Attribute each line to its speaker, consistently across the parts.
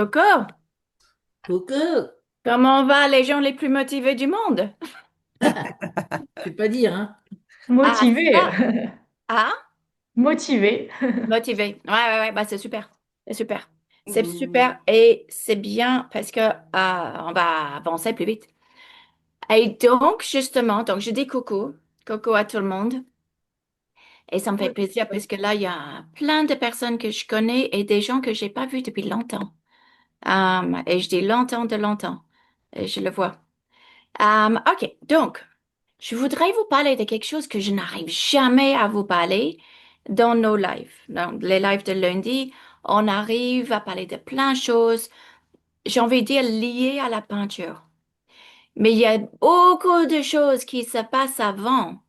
Speaker 1: Coco,
Speaker 2: Coucou,
Speaker 1: comment va les gens les plus motivés du monde?
Speaker 2: je vais pas dire, hein.
Speaker 1: Ah,
Speaker 3: Motivé,
Speaker 1: ça, ah,
Speaker 3: motivé.
Speaker 1: motivé. Ouais, bah c'est super. C'est super. C'est
Speaker 2: Mm.
Speaker 1: super et c'est bien parce que on va avancer plus vite. Et donc, justement, donc je dis coucou, coucou à tout le monde. Et ça me fait plaisir parce que là, il y a plein de personnes que je connais et des gens que j'ai pas vus depuis longtemps. Et je dis longtemps de longtemps. Et je le vois. OK, donc, je voudrais vous parler de quelque chose que je n'arrive jamais à vous parler dans nos lives. Dans les lives de lundi, on arrive à parler de plein de choses, j'ai envie de dire liées à la peinture. Mais il y a beaucoup de choses qui se passent avant.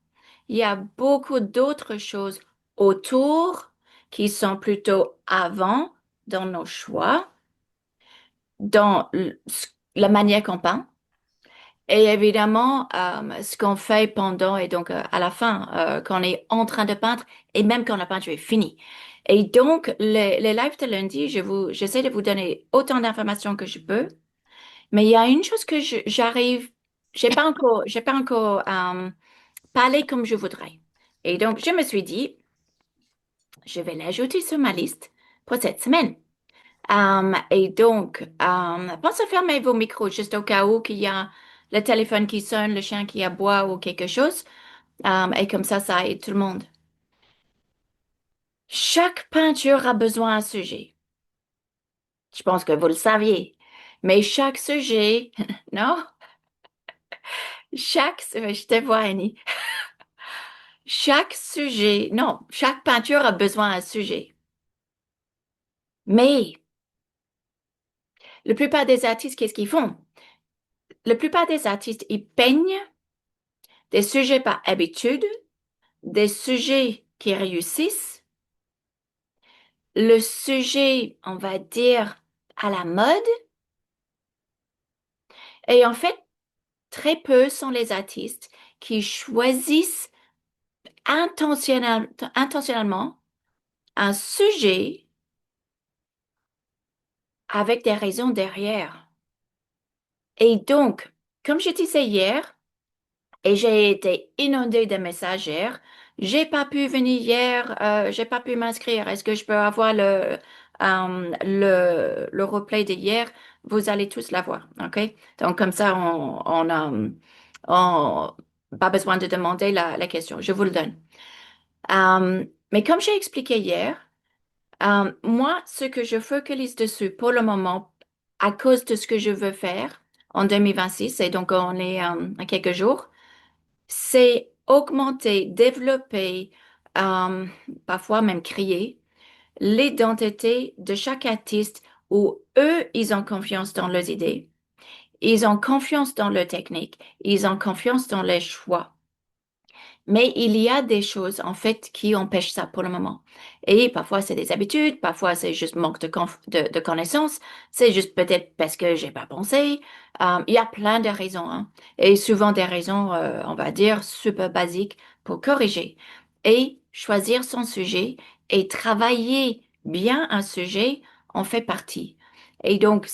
Speaker 1: Il y a beaucoup d'autres choses autour qui sont plutôt avant dans nos choix, dans la manière qu'on peint. Et évidemment, ce qu'on fait pendant et donc à la fin, quand on est en train de peindre et même quand la peinture est finie. Et donc, les lives de lundi, j'essaie de vous donner autant d'informations que je peux. Mais il y a une chose que j'ai pas encore parlé comme je voudrais. Et donc, je me suis dit, je vais l'ajouter sur ma liste pour cette semaine. Et donc, pensez à fermer vos micros juste au cas où qu'il y a le téléphone qui sonne, le chien qui aboie ou quelque chose. Et comme ça aide tout le monde. Chaque peinture a besoin d'un sujet. Je pense que vous le saviez. Mais chaque sujet, non? Je te vois, Annie. Chaque sujet, non, chaque peinture a besoin d'un sujet. Mais la plupart des artistes, qu'est-ce qu'ils font? La plupart des artistes, ils peignent des sujets par habitude, des sujets qui réussissent, le sujet, on va dire, à la mode. Et en fait, très peu sont les artistes qui choisissent intentionnellement un sujet avec des raisons derrière. Et donc, comme je disais hier, et j'ai été inondée de messages hier. J'ai pas pu venir hier, j'ai pas pu m'inscrire. Est-ce que je peux avoir le replay d'hier? Vous allez tous l'avoir, OK? Donc, comme ça, on- pas besoin de demander la question. Je vous le donne. Mais comme j'ai expliqué hier, moi, ce que je focalise dessus pour le moment, à cause de ce que je veux faire en 2026, et donc on est à quelques jours, c'est augmenter, développer, euh, parfois même créer l'identité de chaque artiste où eux, ils ont confiance dans leurs idées, ils ont confiance dans leur technique, ils ont confiance dans les choix. Mais il y a des choses, en fait, qui empêchent ça pour le moment. Et parfois, c'est des habitudes, parfois, c'est juste manque de connaissances, c'est juste peut-être parce que j'ai pas pensé. Il y a plein de raisons, hein. Et souvent des raisons, on va dire, super basiques pour corriger. Et choisir son sujet et travailler bien un sujet en fait partie. Et donc,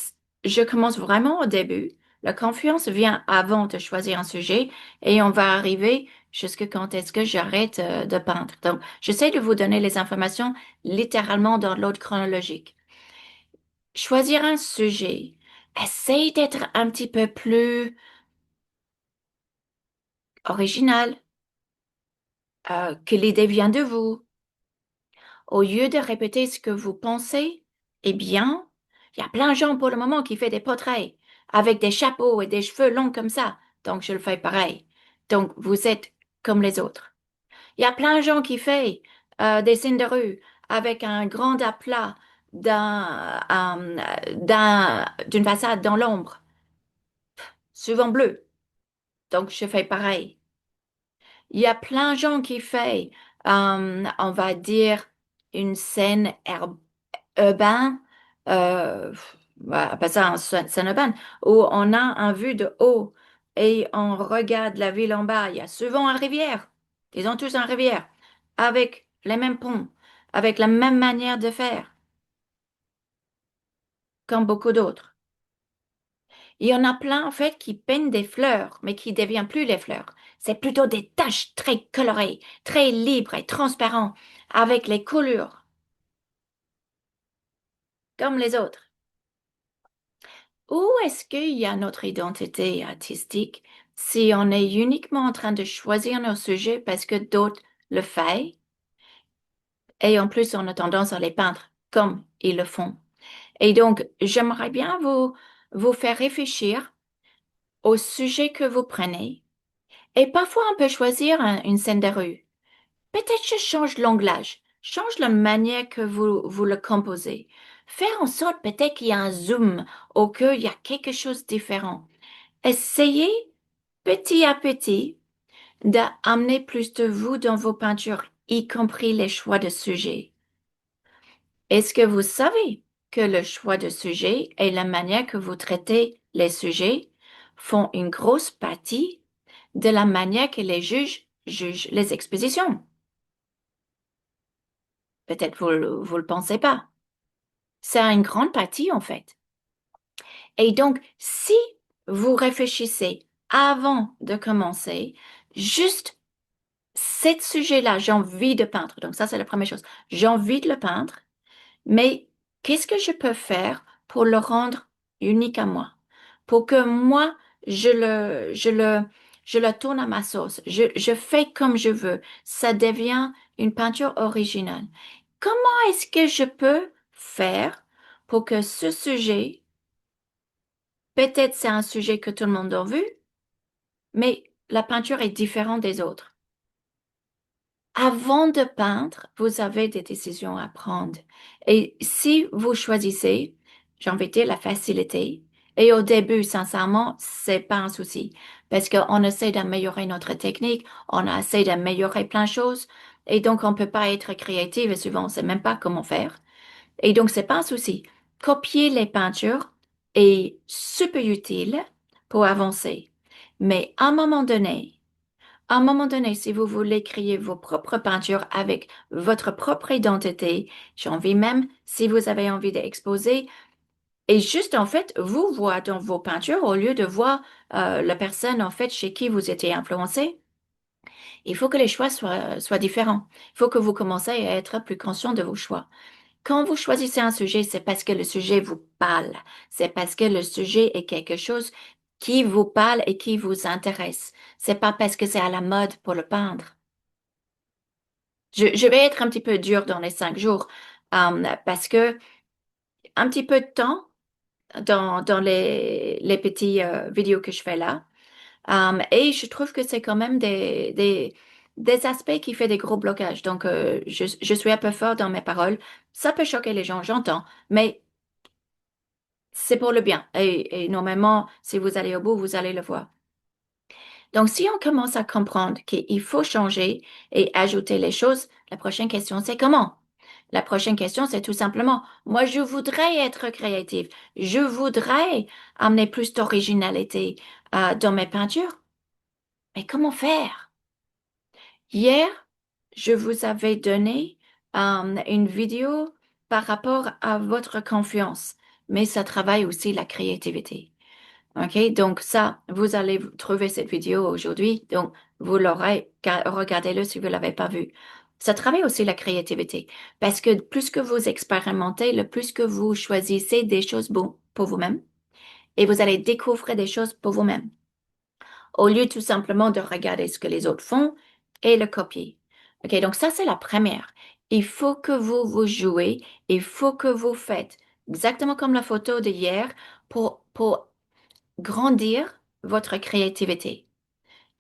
Speaker 1: je commence vraiment au début. La confiance vient avant de choisir un sujet et on va arriver jusque quand est-ce que j'arrête de peindre. Donc, j'essaie de vous donner les informations littéralement dans l'ordre chronologique. Choisir un sujet. Essaye d'être un petit peu plus original, que l'idée vient de vous. Au lieu de répéter ce que vous pensez, eh bien, il y a plein de gens pour le moment qui font des portraits avec des chapeaux et des cheveux longs comme ça. Donc, je le fais pareil. Donc, vous êtes comme les autres. Il y a plein de gens qui font des signes de rue avec un grand aplat d'une façade dans l'ombre, souvent bleu. Donc, je fais pareil. Il y a plein de gens qui font, on va dire, une scène urbaine, euh, on va appeler ça une scène urbaine, où on a un vue de haut et on regarde la ville en bas. Il y a souvent une rivière. Ils ont tous une rivière avec les mêmes ponts, avec la même manière de faire. comme beaucoup d'autres. Il y en a plein, en fait, qui peignent des fleurs, mais qui ne deviennent plus les fleurs. C'est plutôt des taches très colorées, très libres et transparentes, avec les couleurs, comme les autres. Où est-ce qu'il y a notre identité artistique si on est uniquement en train de choisir nos sujets parce que d'autres le font et en plus on a tendance à les peindre comme ils le font? Et donc, j'aimerais bien vous faire réfléchir au sujet que vous prenez. Et parfois, on peut choisir une scène de rue. Peut-être je change l'anglage, change la manière que vous le composez. Faire en sorte peut-être qu'il y a un zoom ou qu'il y a quelque chose de différent. Essayez petit à petit d'amener plus de vous dans vos peintures, y compris les choix de sujets. Est-ce que vous savez que le choix de sujet et la manière que vous traitez les sujets font une grosse partie de la manière que les juges jugent les expositions? Peut-être vous le pensez pas. C'est une grande partie en fait. Et donc, si vous réfléchissez avant de commencer, juste cet sujet-là, j'ai envie de peindre. Donc ça, c'est la première chose. J'ai envie de le peindre, mais qu'est-ce que je peux faire pour le rendre unique à moi? Pour que moi, je le tourne à ma sauce. Je fais comme je veux. Ça devient une peinture originale. Comment est-ce que je peux faire pour que ce sujet, peut-être c'est un sujet que tout le monde a vu, mais la peinture est différente des autres. Avant de peindre, vous avez des décisions à prendre. Et si vous choisissez, j'ai envie de dire la facilité, et au début, sincèrement, c'est pas un souci, parce qu'on essaie d'améliorer notre technique, on essaie d'améliorer plein de choses, et donc on peut pas être créatif et souvent on sait même pas comment faire. Et donc c'est pas un souci. Copier les peintures est super utile pour avancer. Mais à un moment donné, si vous voulez créer vos propres peintures avec votre propre identité, j'ai envie même, si vous avez envie d'exposer, et juste en fait, vous voir dans vos peintures au lieu de voir la personne en fait chez qui vous étiez influencé, il faut que les choix soient différents. Il faut que vous commenciez à être plus conscient de vos choix. Quand vous choisissez un sujet, c'est parce que le sujet vous parle. C'est parce que le sujet est quelque chose qui vous parle et qui vous intéresse. C'est pas parce que c'est à la mode pour le peindre. Je vais être un petit peu dure dans les 5 jours parce que un petit peu de temps dans les petits vidéos que je fais là. Et je trouve que c'est quand même des aspects qui fait des gros blocages. Donc, je suis un peu fort dans mes paroles. Ça peut choquer les gens, j'entends, mais c'est pour le bien. Et normalement, si vous allez au bout, vous allez le voir. Donc, si on commence à comprendre qu'il faut changer et ajouter les choses, la prochaine question, c'est comment? La prochaine question, c'est tout simplement, moi, je voudrais être créative. Je voudrais amener plus d'originalité dans mes peintures. Mais comment faire? Hier, je vous avais donné une vidéo par rapport à votre confiance, mais ça travaille aussi la créativité. OK? Donc ça, vous allez trouver cette vidéo aujourd'hui. Donc, vous l'aurez, regardez-le si vous ne l'avez pas vu. Ça travaille aussi la créativité parce que plus que vous expérimentez, le plus que vous choisissez des choses bonnes pour vous-même et vous allez découvrir des choses pour vous-même au lieu tout simplement de regarder ce que les autres font et le copier. OK? Donc ça, c'est la première. Il faut que vous jouez, il faut que vous faites exactement comme la photo d'hier pour grandir votre créativité.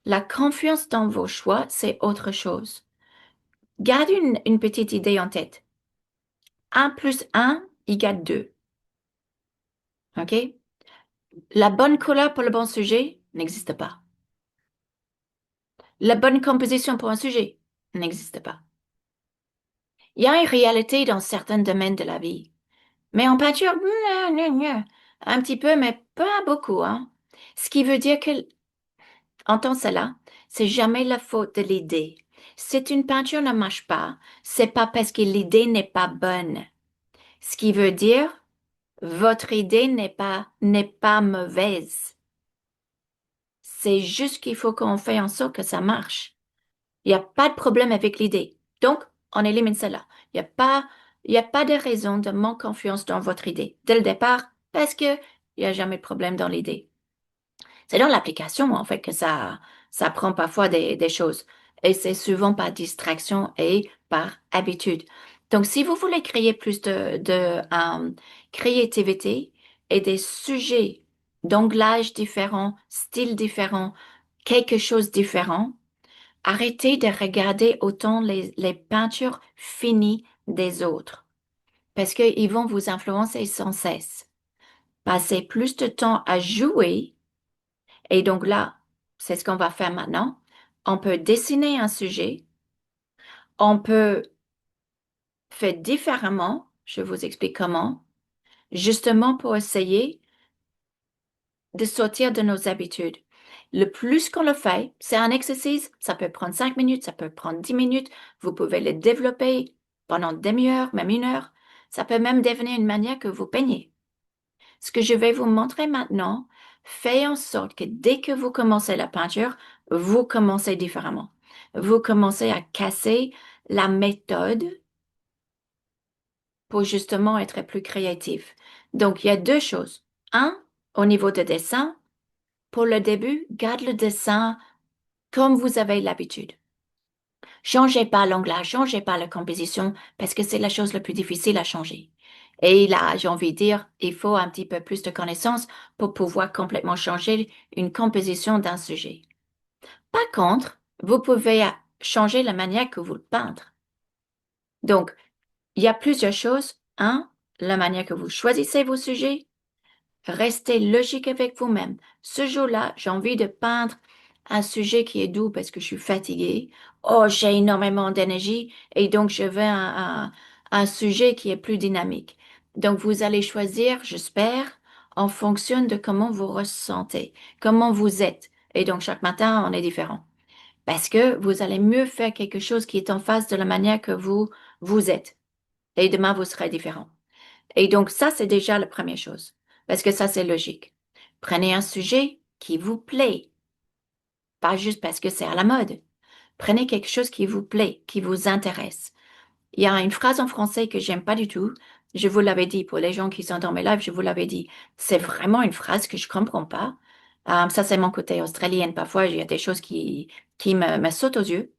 Speaker 1: La confiance dans vos choix, c'est autre chose. Gardez une petite idée en tête. 1 + 1 égale 2. OK? La bonne couleur pour le bon sujet n'existe pas. La bonne composition pour un sujet n'existe pas. Il y a une réalité dans certains domaines de la vie. Mais en peinture, un petit peu, mais pas beaucoup, hein. Ce qui veut dire que entends cela, c'est jamais la faute de l'idée. Si une peinture ne marche pas, c'est pas parce que l'idée n'est pas bonne. Ce qui veut dire Votre idée n'est pas mauvaise. C'est juste qu'il faut qu'on fasse en sorte que ça marche. Il n'y a pas de problème avec l'idée. Donc, on élimine cela. Il n'y a pas de raison de manquer confiance dans votre idée dès le départ parce que il n'y a jamais de problème dans l'idée. C'est dans l'application, en fait, que ça prend parfois des choses. Et c'est souvent par distraction et par habitude. Donc, si vous voulez créer plus de créativité et des sujets d'anglage différents, styles différents, quelque chose de différent, arrêtez de regarder autant les peintures finies des autres parce qu'ils vont vous influencer sans cesse. Passez plus de temps à jouer et donc là, c'est ce qu'on va faire maintenant. On peut dessiner un sujet, on peut faire différemment, je vous explique comment, justement pour essayer de sortir de nos habitudes. Le plus qu'on le fait, c'est un exercice, ça peut prendre 5 minutes, ça peut prendre 10 minutes, vous pouvez le développer pendant une demi-heure, même 1 heure. Ça peut même devenir une manière que vous peignez. Ce que je vais vous montrer maintenant fait en sorte que dès que vous commencez la peinture, vous commencez différemment. Vous commencez à casser la méthode pour justement être plus créatif. Donc, il y a deux choses. Un, au niveau de dessin, pour le début, garde le dessin comme vous avez l'habitude. Changez pas l'anglage, changez pas la composition parce que c'est la chose la plus difficile à changer. Et là, j'ai envie de dire, il faut un petit peu plus de connaissances pour pouvoir complètement changer une composition d'un sujet. Par contre, vous pouvez changer la manière que vous le peindre. Donc, il y a plusieurs choses. Un, la manière que vous choisissez vos sujets. Restez logique avec vous-même. Ce jour-là, j'ai envie de peindre un sujet qui est doux parce que je suis fatiguée. Oh, j'ai énormément d'énergie et donc je veux un sujet qui est plus dynamique. Donc, vous allez choisir, j'espère, en fonction de comment vous ressentez, comment vous êtes. Et donc, chaque matin, on est différent. Parce que vous allez mieux faire quelque chose qui est en face de la manière que vous êtes. Et demain, vous serez différent. Et donc, ça, c'est déjà la première chose, parce que ça, c'est logique. Prenez un sujet qui vous plaît, pas juste parce que c'est à la mode. Prenez quelque chose qui vous plaît, qui vous intéresse. Il y a une phrase en français que j'aime pas du tout. Je vous l'avais dit pour les gens qui sont dans mes lives, je vous l'avais dit. C'est vraiment une phrase que je comprends pas. Ça, c'est mon côté australienne. Parfois, il y a des choses qui me sautent aux yeux.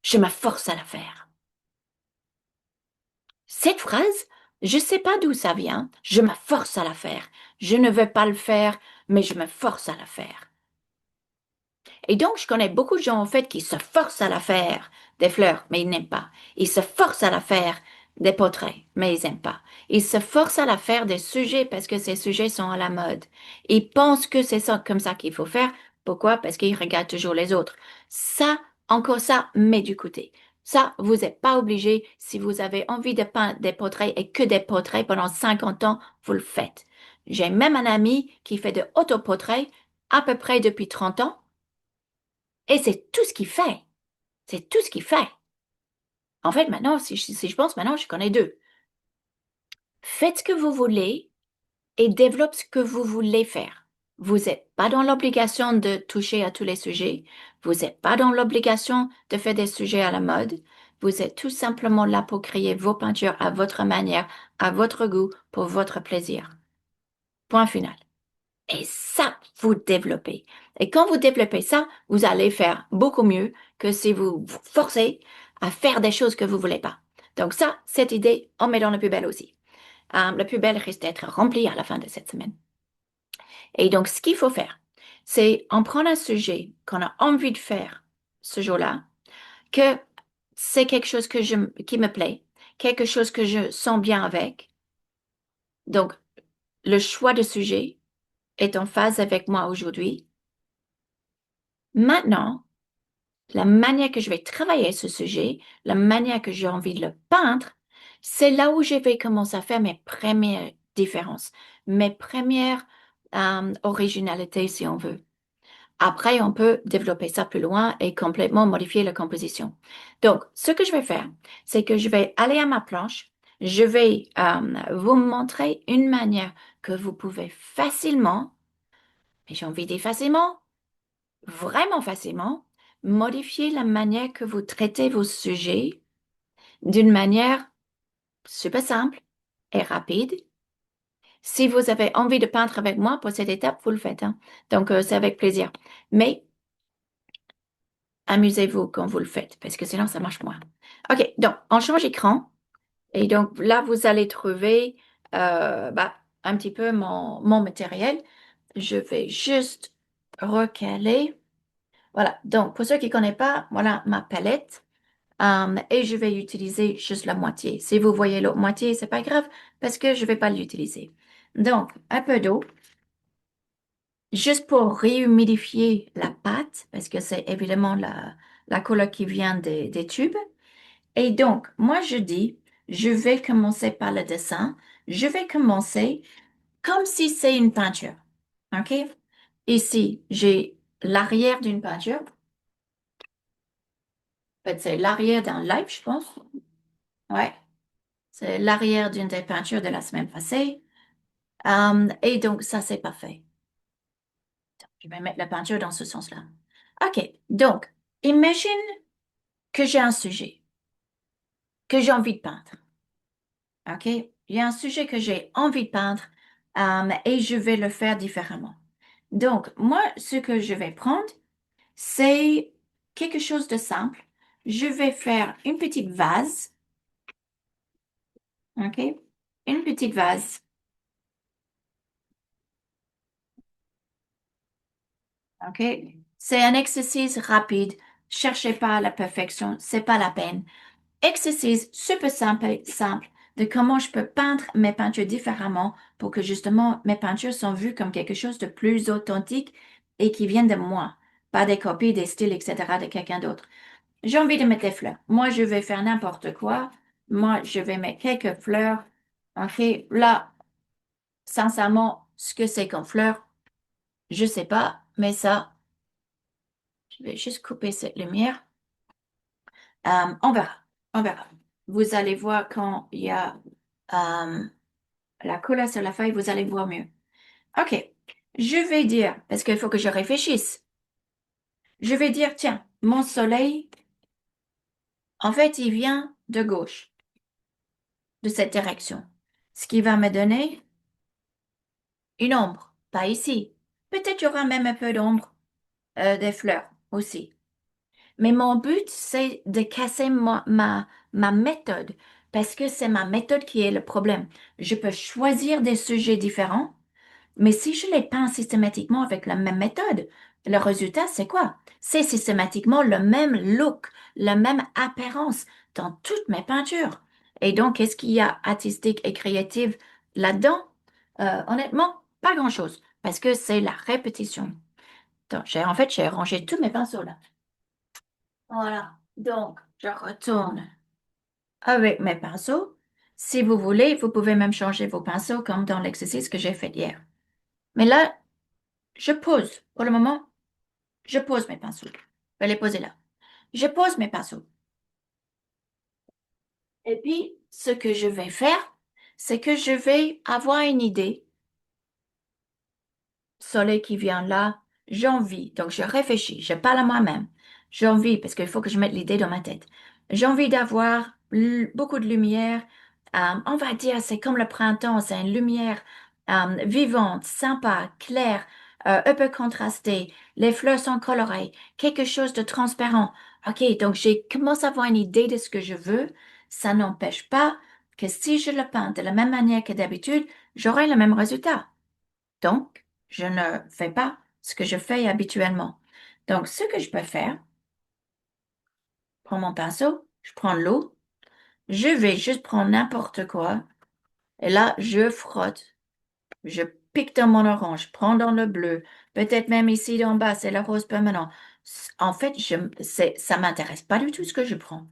Speaker 1: Je me force à la faire. Cette phrase, je sais pas d'où ça vient. Je me force à la faire. Je ne veux pas le faire, mais je me force à la faire. Et donc, je connais beaucoup de gens, en fait, qui se forcent à la faire des fleurs, mais ils n'aiment pas. Ils se forcent à la faire des portraits, mais ils n'aiment pas. Ils se forcent à la faire des sujets parce que ces sujets sont à la mode. Ils pensent que c'est ça, comme ça qu'il faut faire. Pourquoi? Parce qu'ils regardent toujours les autres. Ça, encore ça, met du côté. Ça, vous n'êtes pas obligé. Si vous avez envie de peindre des portraits et que des portraits pendant 50 ans, vous le faites. J'ai même un ami qui fait de autoportraits à peu près depuis 30 ans. Et c'est tout ce qu'il fait. C'est tout ce qu'il fait. En fait, maintenant, si je pense, maintenant, je connais deux. Faites ce que vous voulez et développe ce que vous voulez faire. Vous n'êtes pas dans l'obligation de toucher à tous les sujets. Vous n'êtes pas dans l'obligation de faire des sujets à la mode. Vous êtes tout simplement là pour créer vos peintures à votre manière, à votre goût, pour votre plaisir. Point final. Et ça, vous développez. Et quand vous développez ça, vous allez faire beaucoup mieux que si vous vous forcez à faire des choses que vous voulez pas. Donc ça, cette idée, on met dans la poubelle aussi. La poubelle risque d'être remplie à la fin de cette semaine. Et donc, ce qu'il faut faire, c'est en prendre un sujet qu'on a envie de faire ce jour-là, que c'est quelque chose qui me plaît, quelque chose que je sens bien avec. Donc, le choix de sujet est en phase avec moi aujourd'hui. Maintenant, la manière que je vais travailler ce sujet, la manière que j'ai envie de le peindre, c'est là où je vais commencer à faire mes premières différences, mes premières originalités, si on veut. Après, on peut développer ça plus loin et complètement modifier la composition. Donc, ce que je vais faire, c'est que je vais aller à ma planche, Je vais vous montrer une manière que vous pouvez facilement, et j'ai envie de dire facilement, vraiment facilement, modifier la manière que vous traitez vos sujets d'une manière super simple et rapide. Si vous avez envie de peindre avec moi pour cette étape, vous le faites, hein. Donc, c'est avec plaisir. Mais amusez-vous quand vous le faites, parce que sinon, ça marche moins. OK, donc, on change écran. Et donc, là, vous allez trouver un petit peu mon matériel. Je vais juste recaler. Voilà, donc, pour ceux qui ne connaissent pas, voilà ma palette. Et je vais utiliser juste la moitié. Si vous voyez l'autre moitié, c'est pas grave, parce que je ne vais pas l'utiliser. Donc, un peu d'eau. Juste pour réhumidifier la pâte, parce que c'est évidemment la couleur qui vient des tubes. Et donc, moi, je dis, je vais commencer par le dessin. Je vais commencer comme si c'est une peinture. OK? Ici, j'ai l'arrière d'une peinture. En fait, c'est l'arrière d'un live, je pense. Ouais, c'est l'arrière d'une des peintures de la semaine passée. Et donc, ça, c'est parfait. Je vais mettre la peinture dans ce sens-là. OK, donc, imagine que j'ai un sujet que j'ai envie de peindre. OK? Il y a un sujet que j'ai envie de peindre et je vais le faire différemment. Donc, moi, ce que je vais prendre, c'est quelque chose de simple. Je vais faire une petite vase. OK? Une petite vase. OK? C'est un exercice rapide. Cherchez pas la perfection, c'est pas la peine. Exercice super simple, simple de comment je peux peindre mes peintures différemment pour que justement mes peintures sont vues comme quelque chose de plus authentique et qui viennent de moi, pas des copies, des styles, etc. de quelqu'un d'autre. J'ai envie de mettre des fleurs. Moi, je vais faire n'importe quoi. Moi, je vais mettre quelques fleurs. OK, là, sincèrement, ce que c'est comme fleur, je sais pas, mais ça, je vais juste couper cette lumière. On verra, on verra. Vous allez voir quand il y a la couleur sur la feuille, vous allez voir mieux. OK. Je vais dire, parce qu'il faut que je réfléchisse. Je vais dire, tiens, mon soleil, en fait, il vient de gauche, de cette direction. Ce qui va me donner une ombre, pas ici. Peut-être il y aura même un peu d'ombre des fleurs aussi. Mais mon but, c'est de casser ma méthode, parce que c'est ma méthode qui est le problème. Je peux choisir des sujets différents. Mais si je les peins systématiquement avec la même méthode, le résultat, c'est quoi? C'est systématiquement le même look, la même apparence dans toutes mes peintures. Et donc, qu'est-ce qu'il y a artistique et créatif là-dedans? Honnêtement, pas grand-chose, parce que c'est la répétition. Donc, j'ai rangé tous mes pinceaux là. Voilà. Donc, je retourne avec mes pinceaux. Si vous voulez, vous pouvez même changer vos pinceaux comme dans l'exercice que j'ai fait hier. Mais là, je pose. Pour le moment, je pose mes pinceaux. Je vais les poser là. Je pose mes pinceaux. Et puis, ce que je vais faire, c'est que je vais avoir une idée. Soleil qui vient là, j'ai envie. Donc, je réfléchis. Je parle à moi-même. J'ai envie, parce qu'il faut que je mette l'idée dans ma tête. J'ai envie d'avoir beaucoup de lumière. On va dire, c'est comme le printemps, c'est une lumière vivante, sympa, claire, un peu contrastée. Les fleurs sont colorées, quelque chose de transparent. OK, donc j'ai commencé à avoir une idée de ce que je veux. Ça n'empêche pas que si je le peins de la même manière que d'habitude, j'aurai le même résultat. Donc, je ne fais pas ce que je fais habituellement. Donc, ce que je peux faire, je prends mon pinceau, je prends l'eau, je vais juste prendre n'importe quoi, et là, je frotte. Je pique dans mon orange, je prends dans le bleu, peut-être même ici en bas, c'est le rose permanent. En fait, ça m'intéresse pas du tout ce que je prends.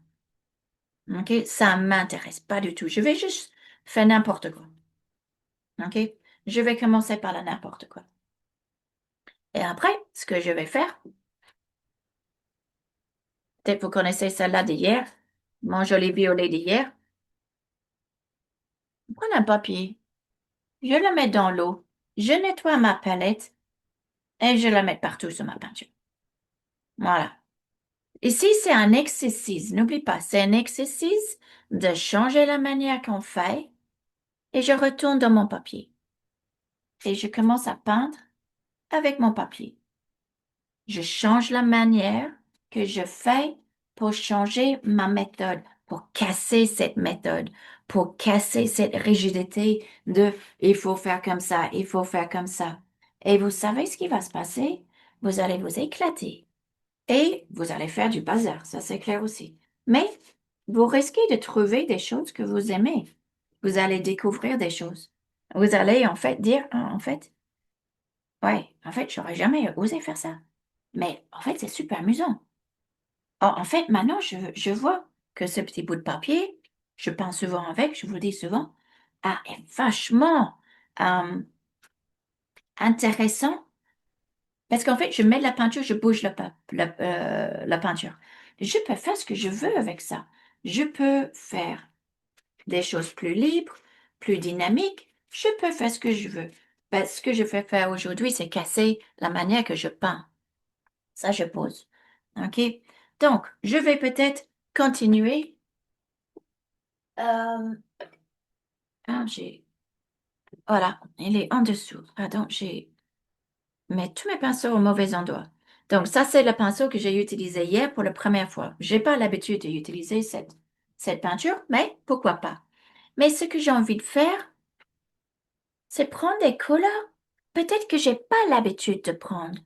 Speaker 1: OK? Ça m'intéresse pas du tout. Je vais juste faire n'importe quoi. OK? Je vais commencer par le n'importe quoi. Et après, ce que je vais faire, peut-être vous connaissez celle-là d'hier, mon joli violet d'hier. prends un papier, je le mets dans l'eau, je nettoie ma palette et je la mets partout sur ma peinture. Voilà. Ici, c'est un exercice. N'oublie pas, c'est un exercice de changer la manière qu'on fait et je retourne dans mon papier. Et je commence à peindre avec mon papier. Je change la manière que je fais pour changer ma méthode, pour casser cette méthode, pour casser cette rigidité de il faut faire comme ça, il faut faire comme ça. Et vous savez ce qui va se passer? Vous allez vous éclater et vous allez faire du bazar, ça c'est clair aussi. Mais vous risquez de trouver des choses que vous aimez. Vous allez découvrir des choses. Vous allez en fait dire, ah, en fait, ouais, en fait, j'aurais jamais osé faire ça. Mais en fait, c'est super amusant. Oh, en fait, maintenant, je vois que ce petit bout de papier, je peins souvent avec, je vous le dis souvent, est vachement euh, intéressant parce qu'en fait, je mets de la peinture, je bouge la peinture. Je peux faire ce que je veux avec ça. Je peux faire des choses plus libres, plus dynamiques. Je peux faire ce que je veux. Ben, ce que je vais faire aujourd'hui, c'est casser la manière que je peins. Ça, je pose. OK? Donc, je vais peut-être continuer. Euh, voilà, il est en dessous. Ah, donc, j'ai mis tous mes pinceaux au mauvais endroit. Donc, ça, c'est le pinceau que j'ai utilisé hier pour la première fois. J'ai pas l'habitude d'utiliser cette peinture, mais pourquoi pas? Mais ce que j'ai envie de faire, c'est prendre des couleurs. Peut-être que j'ai pas l'habitude de prendre.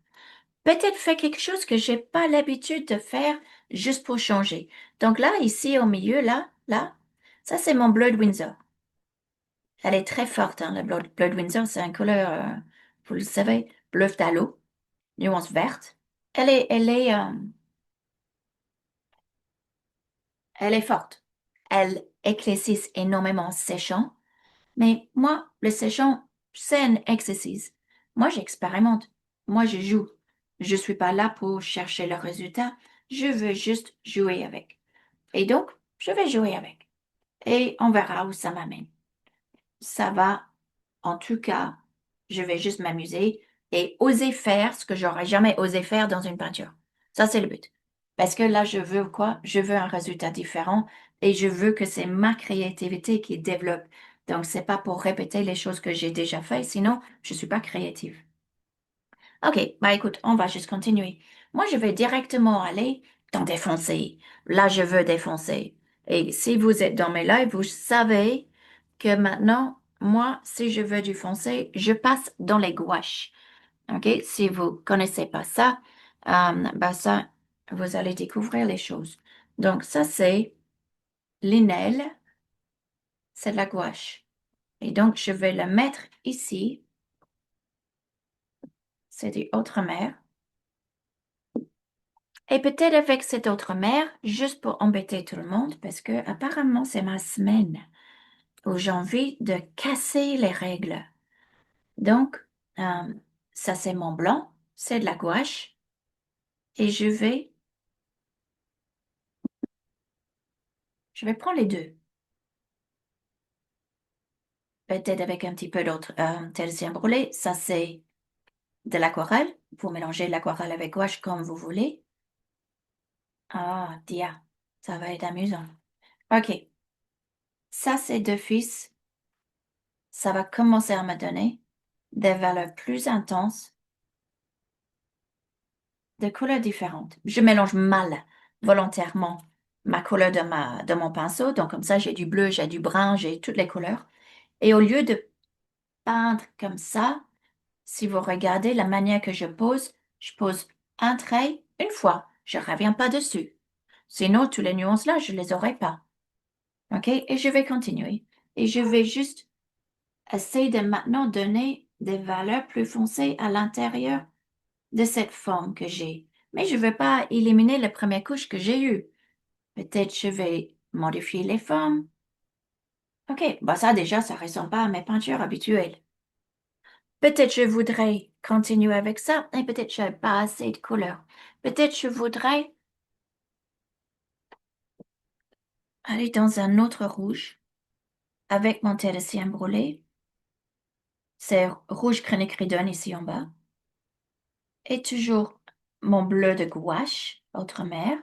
Speaker 1: Peut-être faire quelque chose que j'ai pas l'habitude de faire juste pour changer. Donc là, ici au milieu, là, ça c'est mon bleu de Windsor. Elle est très forte, hein, le bleu de Windsor, c'est une couleur, vous le savez, bleu phthalo, nuance verte. Elle est forte. Elle éclaircisse énormément en séchant. Mais moi, le séchant, c'est un exercice. Moi, j'expérimente. Moi, je joue. Je suis pas là pour chercher le résultat. Je veux juste jouer avec. Et donc, je vais jouer avec. Et on verra où ça m'amène. Ça va, en tout cas, je vais juste m'amuser et oser faire ce que j'aurais jamais osé faire dans une peinture. Ça, c'est le but. Parce que là, je veux quoi? Je veux un résultat différent et je veux que c'est ma créativité qui développe. Donc, c'est pas pour répéter les choses que j'ai déjà faites, sinon, je suis pas créative. OK, bah écoute, on va juste continuer. Moi, je vais directement aller dans défoncer. Là, je veux défoncer. Et si vous êtes dans mes lives, vous savez que maintenant, moi, si je veux du foncé, je passe dans les gouaches. OK? Si vous connaissez pas ça, bah ça, vous allez découvrir les choses. Donc, ça, c'est l'inel, c'est de la gouache. Et donc, je vais le mettre ici. C'est du autre mer. Et peut-être avec cette autre mère, juste pour embêter tout le monde, parce que apparemment c'est ma semaine où j'ai envie de casser les règles. Donc, euh, ça c'est mon blanc, c'est de la gouache, et je vais prendre les deux. Peut-être avec un petit peu d'autre tertien brûlé, ça c'est de l'aquarelle. Vous mélangez l'aquarelle avec gouache comme vous voulez. Ah, dia, ça va être amusant. OK, ça c'est d'office. Ça va commencer à me donner des valeurs plus intenses de couleurs différentes. Je mélange mal volontairement ma couleur de mon pinceau. Donc, comme ça, j'ai du bleu, j'ai du brun, j'ai toutes les couleurs. Et au lieu de peindre comme ça, si vous regardez la manière que je pose un trait une fois. Je ne reviens pas dessus. Sinon, toutes les nuances là, je ne les aurai pas. OK? Et je vais continuer. Et je vais juste essayer de maintenant donner des valeurs plus foncées à l'intérieur de cette forme que j'ai. Mais je ne veux pas éliminer la première couche que j'ai eue. Peut-être je vais modifier les formes. OK, bah ça déjà, ça ne ressemble pas à mes peintures habituelles. Peut-être je voudrais continuer avec ça et peut-être je n'ai pas assez de couleurs. Peut-être je voudrais aller dans un autre rouge. avec mon thé de cyan brûlé. C'est rouge craniocridone ici en bas. Et toujours mon bleu de gouache, autre mer.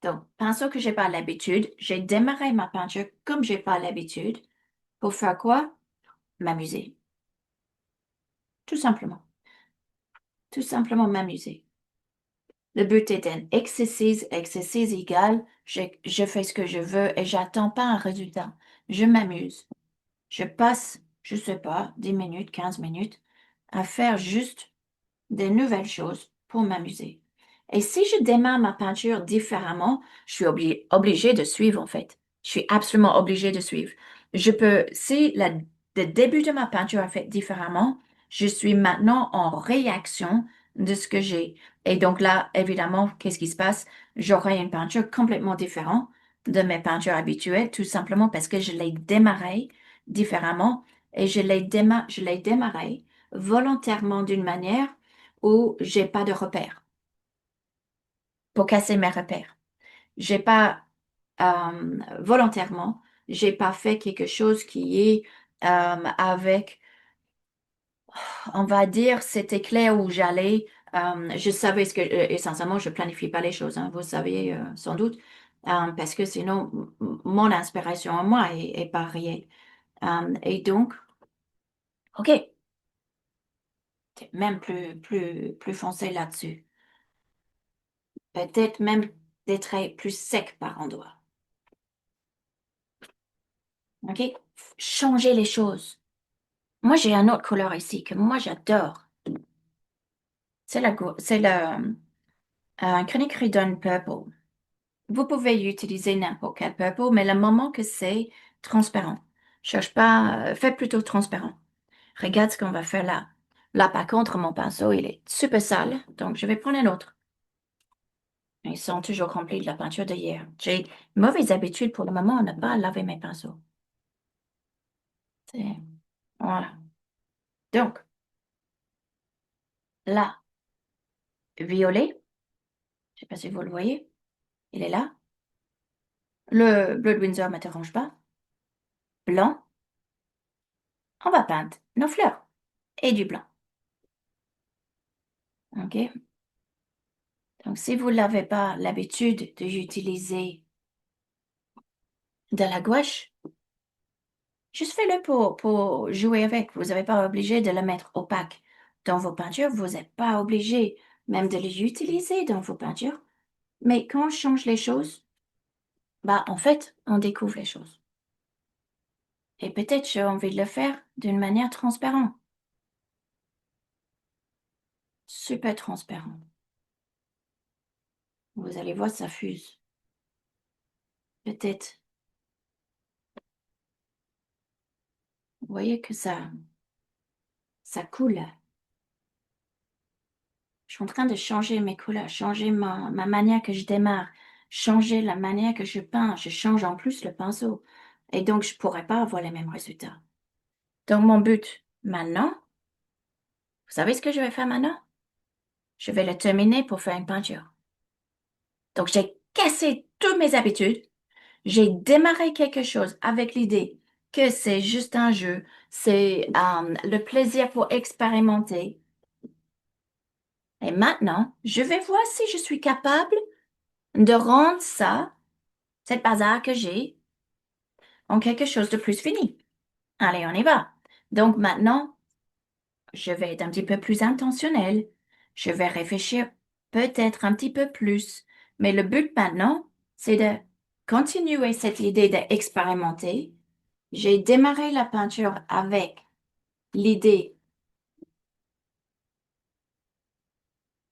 Speaker 1: Donc, pinceau que j'ai pas l'habitude, j'ai démarré ma peinture comme j'ai pas l'habitude. Pour faire quoi? M'amuser. Tout simplement. Tout simplement m'amuser. Le but est un exercice égal. Je fais ce que je veux et j'attends pas un résultat. Je m'amuse. Je passe, je sais pas, 10 minutes, 15 minutes à faire juste des nouvelles choses pour m'amuser. Et si je démarre ma peinture différemment, je suis obligée de suivre en fait. Je suis absolument obligée de suivre. Je peux, si le début de ma peinture est fait différemment, je suis maintenant en réaction de ce que j'ai. Et donc là, évidemment, qu'est-ce qui se passe? J'aurai une peinture complètement différente de mes peintures habituelles, tout simplement parce que je l'ai démarré différemment et je l'ai démarré volontairement d'une manière où j'ai pas de repères pour casser mes repères. J'ai pas volontairement, j'ai pas fait quelque chose qui est avec, on va dire, c'était clair où j'allais. Je savais ce que, essentiellement, je planifie pas les choses, hein, vous savez sans doute, parce que sinon, mon inspiration à moi est pas réelle. Et donc, ok, même plus foncé là-dessus. Peut-être même des traits plus secs par endroit. OK? Changer les choses. Moi, j'ai une autre couleur ici que moi, j'adore. C'est un Craniocridone Purple. Vous pouvez utiliser n'importe quel purple, mais le moment que c'est transparent. Cherche pas, faites plutôt transparent. Regarde ce qu'on va faire là. Là, par contre, mon pinceau, il est super sale, donc je vais prendre un autre. Ils sont toujours remplis de la peinture d'hier. J'ai une mauvaise habitude pour le moment à ne pas laver mes pinceaux. Voilà. Donc, là, violet, je sais pas si vous le voyez, il est là. Le bleu de Windsor ne me dérange pas. Blanc, on va peindre nos fleurs et du blanc. OK? Donc, si vous n'avez pas l'habitude d'utiliser de la gouache, juste faites-le pour jouer avec. Vous n'avez pas obligé de le mettre opaque dans vos peintures. Vous n'êtes pas obligé même de les utiliser dans vos peintures. Mais quand on change les choses, bah, en fait, on découvre les choses. Et peut-être j'ai envie de le faire d'une manière transparente. Super transparent. Vous allez voir, ça fuse. Peut-être. Vous voyez que ça coule. Je suis en train de changer mes couleurs, changer ma manière que je démarre, changer la manière que je peins. Je change en plus le pinceau. Et donc, je ne pourrais pas avoir les mêmes résultats. Donc, mon but maintenant, vous savez ce que je vais faire maintenant? Je vais le terminer pour faire une peinture. Donc, j'ai cassé toutes mes habitudes. J'ai démarré quelque chose avec l'idée que c'est juste un jeu, c'est le plaisir pour expérimenter. Et maintenant, je vais voir si je suis capable de rendre ça, cette bazar que j'ai, en quelque chose de plus fini. Allez, on y va. Donc maintenant, je vais être un petit peu plus intentionnel. Je vais réfléchir peut-être un petit peu plus. Mais le but maintenant, c'est de continuer cette idée d'expérimenter. J'ai démarré la peinture avec l'idée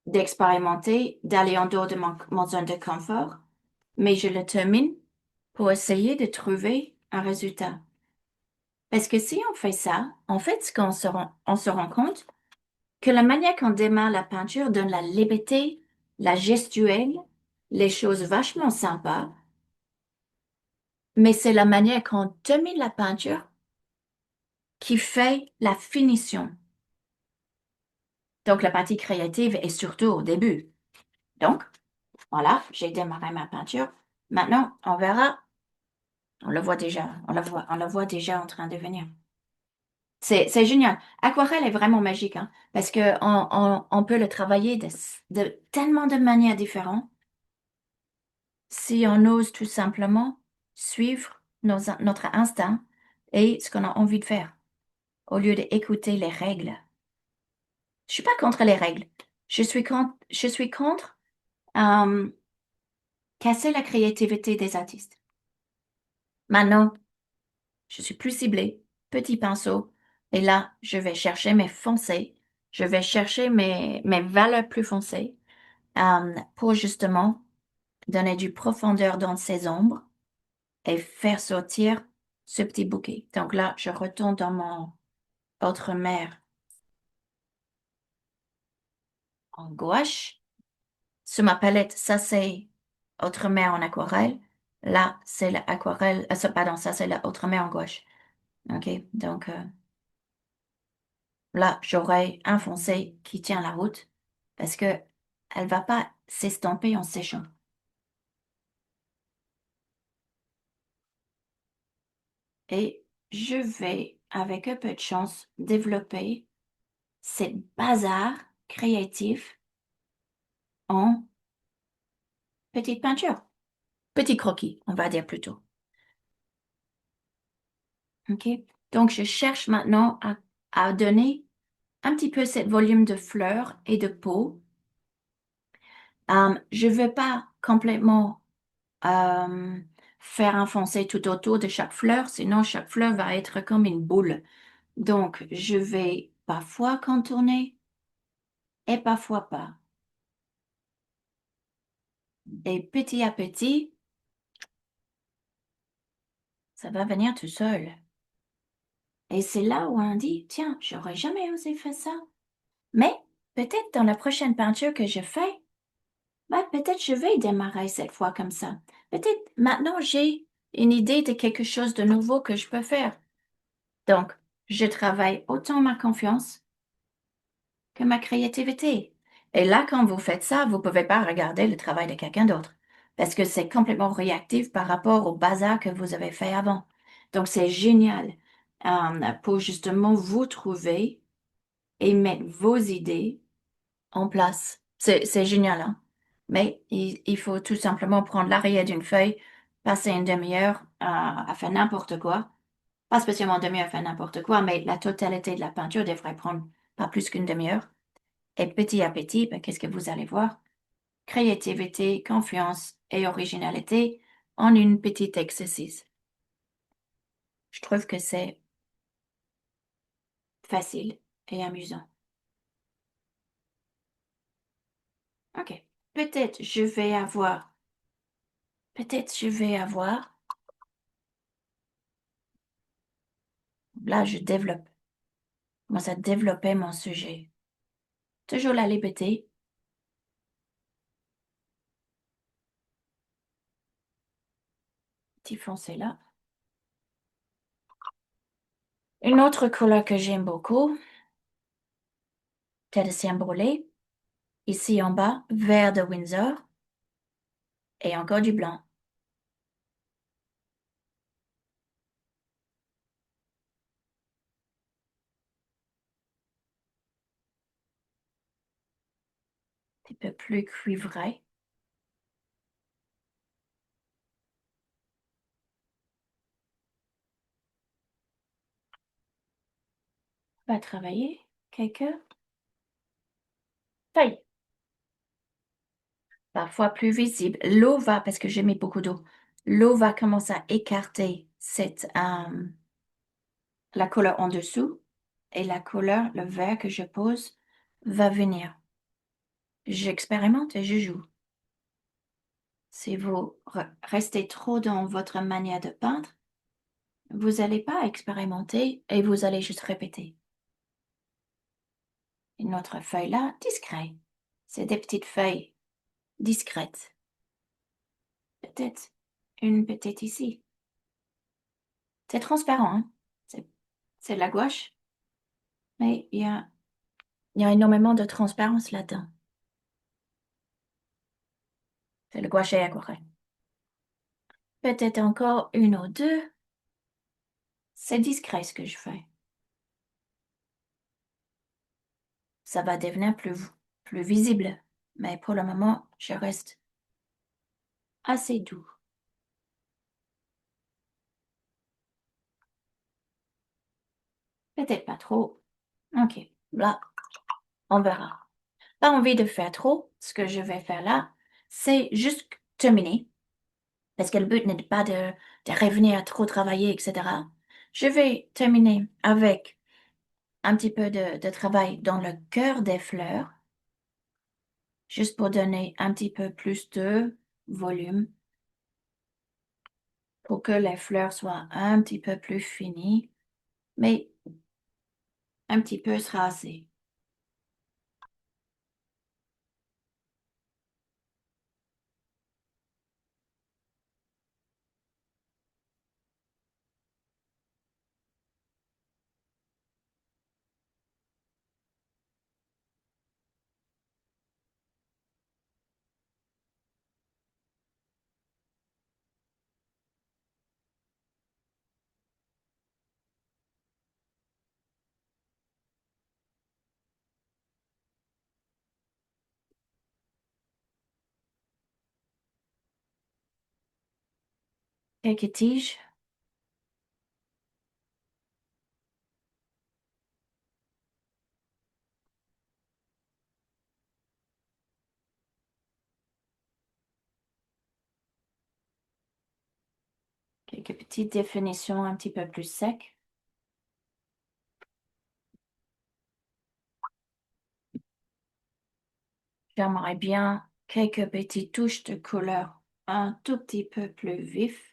Speaker 1: d'expérimenter, d'aller en dehors de mon zone de confort, mais je le termine pour essayer de trouver un résultat. Parce que si on fait ça, en fait, on se rend compte que la manière qu'on démarre la peinture donne la liberté, la gestuelle, les choses vachement sympas, mais c'est la manière qu'on termine la peinture qui fait la finition. Donc, la partie créative est surtout au début. Donc, voilà, j'ai démarré ma peinture. Maintenant, on verra. On le voit déjà. On le voit déjà en train de venir. C'est génial. Aquarelle est vraiment magique, hein, parce que on peut le travailler de tellement de manières différentes si on ose tout simplement suivre notre instinct et ce qu'on a envie de faire, au lieu d'écouter les règles. Je suis pas contre les règles. Je suis contre euh, casser la créativité des artistes. Maintenant, je suis plus ciblée, petit pinceau, et là, je vais chercher mes foncés, je vais chercher mes valeurs plus foncées pour justement donner du profondeur dans ces ombres et faire sortir ce petit bouquet. Donc là, je retourne dans mon autre mer en gouache. Sur ma palette, ça c'est autre mer en aquarelle. Là, c'est l'aquarelle, pardon, ça c'est la autre mer en gouache. OK, donc là, j'aurai un foncé qui tient la route parce que elle va pas s'estomper en séchant. Et je vais, avec un peu de chance, développer cette bazar créatif en petite peinture. Petit croquis, on va dire plutôt. OK? Donc, je cherche maintenant à donner un petit peu cette volume de fleurs et de peau. Je ne veux pas complètement euh, faire un foncé tout autour de chaque fleur, sinon chaque fleur va être comme une boule. Donc, je vais parfois contourner et parfois pas. Et petit à petit, ça va venir tout seul. Et c'est là où on dit, tiens, j'aurais jamais osé faire ça. Mais peut-être dans la prochaine peinture que je fais, bah, peut-être je vais démarrer cette fois comme ça. Peut-être maintenant j'ai une idée de quelque chose de nouveau que je peux faire. Donc, je travaille autant ma confiance que ma créativité. Et là, quand vous faites ça, vous ne pouvez pas regarder le travail de quelqu'un d'autre parce que c'est complètement réactif par rapport au bazar que vous avez fait avant. Donc, c'est génial pour justement vous trouver et mettre vos idées en place. C'est génial, hein? Mais il faut tout simplement prendre l'arrière d'une feuille, passer une demi-heure à faire n'importe quoi. Pas spécialement une demi-heure à faire n'importe quoi, mais la totalité de la peinture devrait prendre pas plus qu'une demi-heure. Et petit à petit, ben, qu'est-ce que vous allez voir? Créativité, confiance et originalité en une petite exercice. Je trouve que c'est facile et amusant. OK. Peut-être je vais avoir, là je développe, moi ça développait mon sujet. Toujours la liberté, petit foncé là. Une autre couleur que j'aime beaucoup, Tennessee brûlé. Ici en bas, vert de Windsor et encore du blanc. Un petit peu plus cuivré. On va travailler quelques feuilles. Parfois plus visible. L'eau va, parce que j'ai mis beaucoup d'eau, l'eau va commencer à écarter la couleur en dessous et la couleur, le vert que je pose, va venir. J'expérimente et je joue. Si vous restez trop dans votre manière de peindre, vous n'allez pas expérimenter et vous allez juste répéter. Une autre feuille là, discret. C'est des petites feuilles discrètes. Peut-être une petite ici. C'est transparent, hein? C'est de la gouache, mais il y a énormément de transparence là-dedans. C'est le gouache et aquarelle. peut-être encore une ou deux. C'est discret ce que je fais. Ça va devenir plus visible, mais pour le moment, je reste assez doux. Peut-être pas trop. Ok, là, on verra. Pas envie de faire trop. Ce que je vais faire là, c'est juste terminer, parce que le but n'est pas de revenir à trop travailler, etc. Je vais terminer avec un petit peu de travail dans le cœur des fleurs, juste pour donner un petit peu plus de volume, pour que les fleurs soient un petit peu plus finies, mais un petit peu sera assez. Quelques tiges, quelques petites définitions un petit peu plus secs. J'aimerais bien quelques petites touches de couleur un tout petit peu plus vif,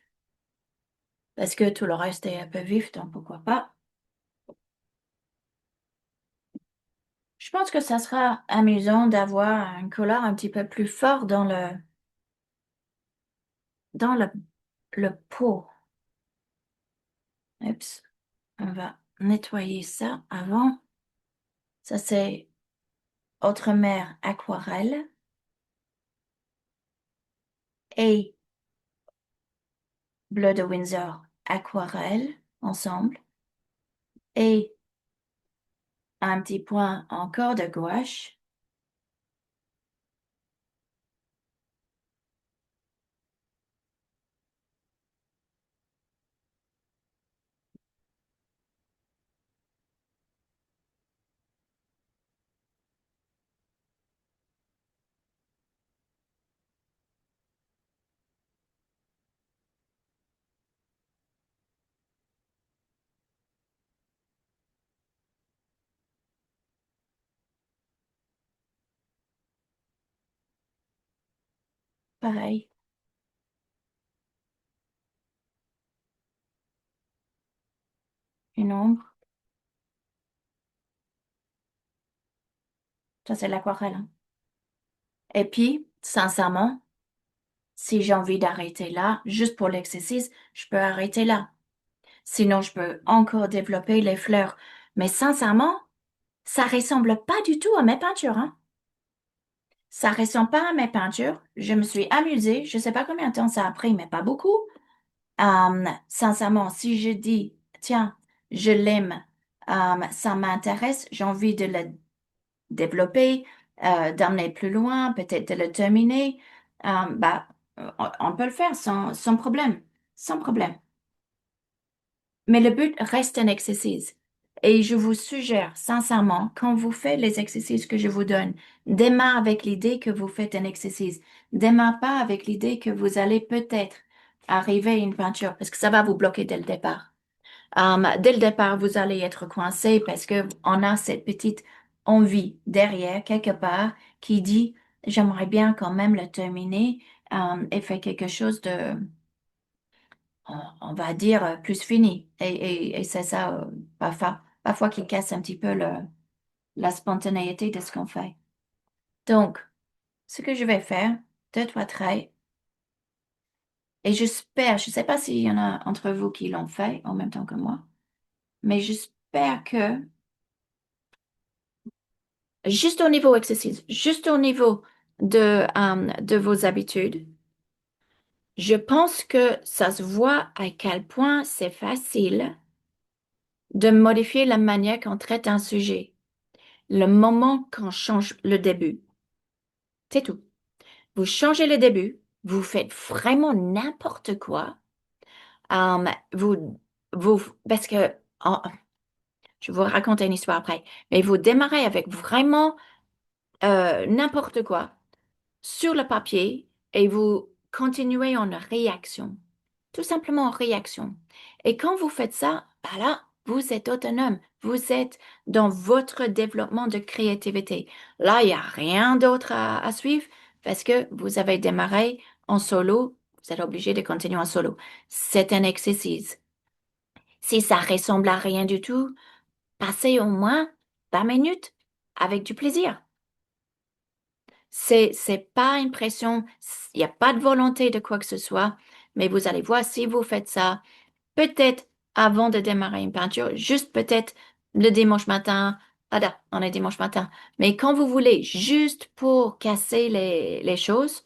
Speaker 1: parce que tout le reste est un peu vif, donc pourquoi pas. Je pense que ça sera amusant d'avoir une couleur un petit peu plus fort dans le pot. Oups, on va nettoyer ça avant. Ça, c'est Autre Mer Aquarelle et Bleu de Windsor Aquarelle ensemble. Et un petit point encore de gouache. Pareil, une ombre. Ça, c'est l'aquarelle, hein. Et puis, sincèrement, si j'ai envie d'arrêter là, juste pour l'exercice, je peux arrêter là. Sinon, je peux encore développer les fleurs. Mais sincèrement, ça ressemble pas du tout à mes peintures, hein. Ça ressemble pas à mes peintures. Je me suis amusée. Je sais pas combien de temps ça a pris, mais pas beaucoup. Sincèrement, si je dis, tiens, je l'aime, ça m'intéresse, j'ai envie de le développer, d'emmener plus loin, peut-être de le terminer, bah, on peut le faire sans problème, sans problème. Mais le but reste un exercice. Et je vous suggère sincèrement, quand vous faites les exercices que je vous donne, démarre avec l'idée que vous faites un exercice. Démarre pas avec l'idée que vous allez peut-être arriver à une peinture, parce que ça va vous bloquer dès le départ. Dès le départ, vous allez être coincé parce que on a cette petite envie derrière, quelque part, qui dit, j'aimerais bien quand même le terminer, et faire quelque chose de, on va dire, plus fini. Et c'est ça, parfois qui casse un petit peu la spontanéité de ce qu'on fait. Donc, ce que je vais faire, deux, trois traits, et j'espère, je ne sais pas s'il y en a entre vous qui l'ont fait en même temps que moi, mais j'espère que juste au niveau exercice, juste au niveau de vos habitudes, Je pense que ça se voit à quel point c'est facile de modifier la manière qu'on traite un sujet, le moment qu'on change le début. C'est tout. Vous changez le début, vous faites vraiment n'importe quoi. Vous, parce que, oh, je vais vous raconter une histoire après, mais vous démarrez avec vraiment n'importe quoi sur le papier et vous continuez en réaction, tout simplement en réaction. Et quand vous faites ça, bah là, vous êtes autonome, vous êtes dans votre développement de créativité. Là, il n'y a rien d'autre à suivre parce que vous avez démarré en solo, vous êtes obligé de continuer en solo. C'est un exercice. Si ça ressemble à rien du tout, passez au moins 20 minutes avec du plaisir. C'est pas une pression, il n'y a pas de volonté de quoi que ce soit, mais vous allez voir si vous faites ça, peut-être avant de démarrer une peinture, juste peut-être le dimanche matin. Ah, là, on est dimanche matin. Mais quand vous voulez, juste pour casser les choses,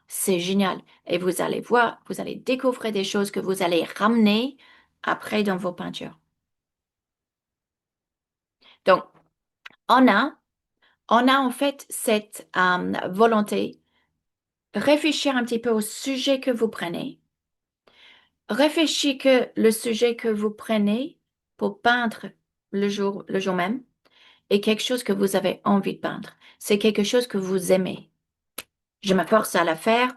Speaker 1: c'est génial. Et vous allez voir, vous allez découvrir des choses que vous allez ramener après dans vos peintures. Donc, on a, on a en fait cette volonté. Réfléchir un petit peu au sujet que vous prenez. Réfléchis que le sujet que vous prenez pour peindre le jour même est quelque chose que vous avez envie de peindre. C'est quelque chose que vous aimez. Je me force à le faire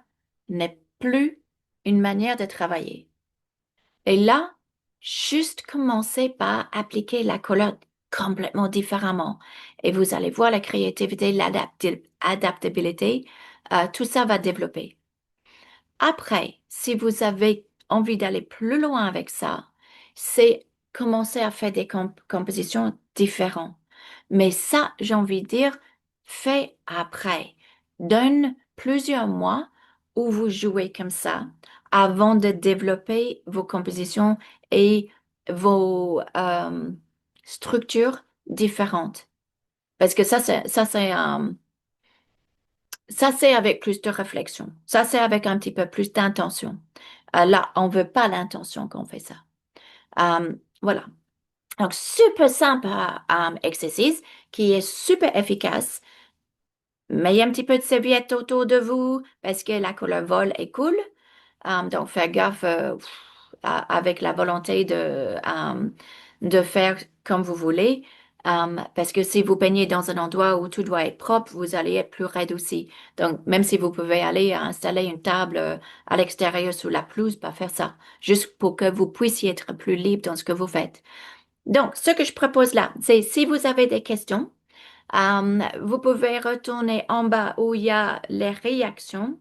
Speaker 1: n'est plus une manière de travailler. Et là, juste commencez par appliquer la couleur complètement différemment. Et vous allez voir la créativité, l'adaptabilité, tout ça va développer. Après, si vous avez envie d'aller plus loin avec ça, c'est commencer à faire des compositions différentes. Mais ça, j'ai envie de dire, fait après. Donne plusieurs mois où vous jouez comme ça avant de développer vos compositions et vos structures différentes. Parce que ça, c'est avec plus de réflexion. Ça, c'est avec un petit peu plus d'intention. Là, on veut pas l'intention qu'on fait ça. Voilà. Donc, super simple exercice qui est super efficace. Mettez un petit peu de serviette autour de vous parce que la couleur vole et coule. Donc, faire gaffe avec la volonté de faire comme vous voulez. Parce que si vous peignez dans un endroit où tout doit être propre, vous allez être plus raide aussi. Donc, même si vous pouvez aller installer une table à l'extérieur sous la pelouse, pas faire ça. Juste pour que vous puissiez être plus libre dans ce que vous faites. Donc, ce que je propose là, c'est si vous avez des questions, vous pouvez retourner en bas où il y a les réactions.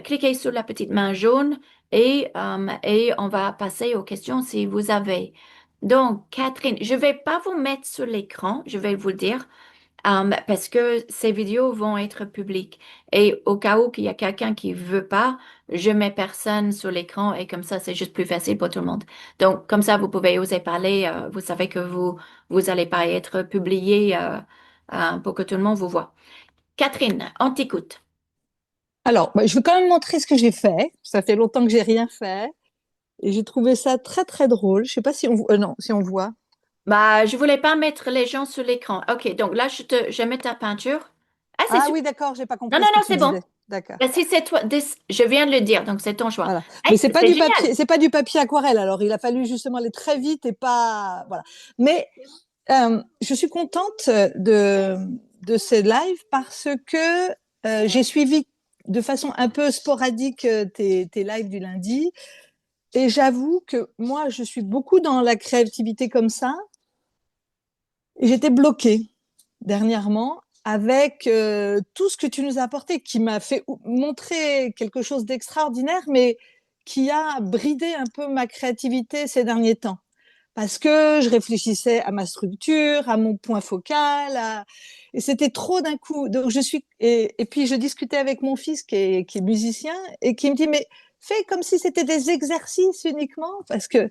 Speaker 1: Cliquez sur la petite main jaune et on va passer aux questions si vous avez. Donc, Catherine, je ne vais pas vous mettre sur l'écran, je vais vous le dire, parce que ces vidéos vont être publiques. Et au cas où il y a quelqu'un qui veut pas, je mets personne sur l'écran et comme ça, c'est juste plus facile pour tout le monde. Donc, comme ça, vous pouvez oser parler. Vous savez que vous allez pas être publié pour que tout le monde vous voit. Catherine, on t'écoute.
Speaker 3: Alors, bah, je vais quand même montrer ce que j'ai fait. Ça fait longtemps que j'ai rien fait. Et j'ai trouvé ça très, très drôle. Je sais pas si on, non, si on voit.
Speaker 1: Bah, je voulais pas mettre les gens sur l'écran. Ok, donc là, je mets ta peinture. Ah, c'est
Speaker 3: Ah
Speaker 1: super.
Speaker 3: oui, d'accord, j'ai pas
Speaker 1: Non,
Speaker 3: compris
Speaker 1: non,
Speaker 3: ce que
Speaker 1: non,
Speaker 3: tu
Speaker 1: c'est bon.
Speaker 3: disais. D'accord.
Speaker 1: Ben, si c'est toi, je viens de le dire, donc c'est ton choix.
Speaker 3: Voilà.
Speaker 1: Hey,
Speaker 3: Mais c'est pas
Speaker 1: c'est
Speaker 3: du
Speaker 1: génial.
Speaker 3: papier, c'est pas du papier aquarelle. Alors, il a fallu justement aller très vite et pas, voilà. Mais je suis contente de ces lives parce que j'ai suivi de façon un peu sporadique tes lives du lundi. Et j'avoue que moi, je suis beaucoup dans la créativité comme ça. Et j'étais bloquée dernièrement avec tout ce que tu nous as apporté, qui m'a fait montrer quelque chose d'extraordinaire, mais qui a bridé un peu ma créativité ces derniers temps. Parce que je réfléchissais à ma structure, à mon point focal, et c'était trop d'un coup. Donc et puis je discutais avec mon fils qui est musicien et qui me dit mais fais comme si c'était des exercices uniquement parce que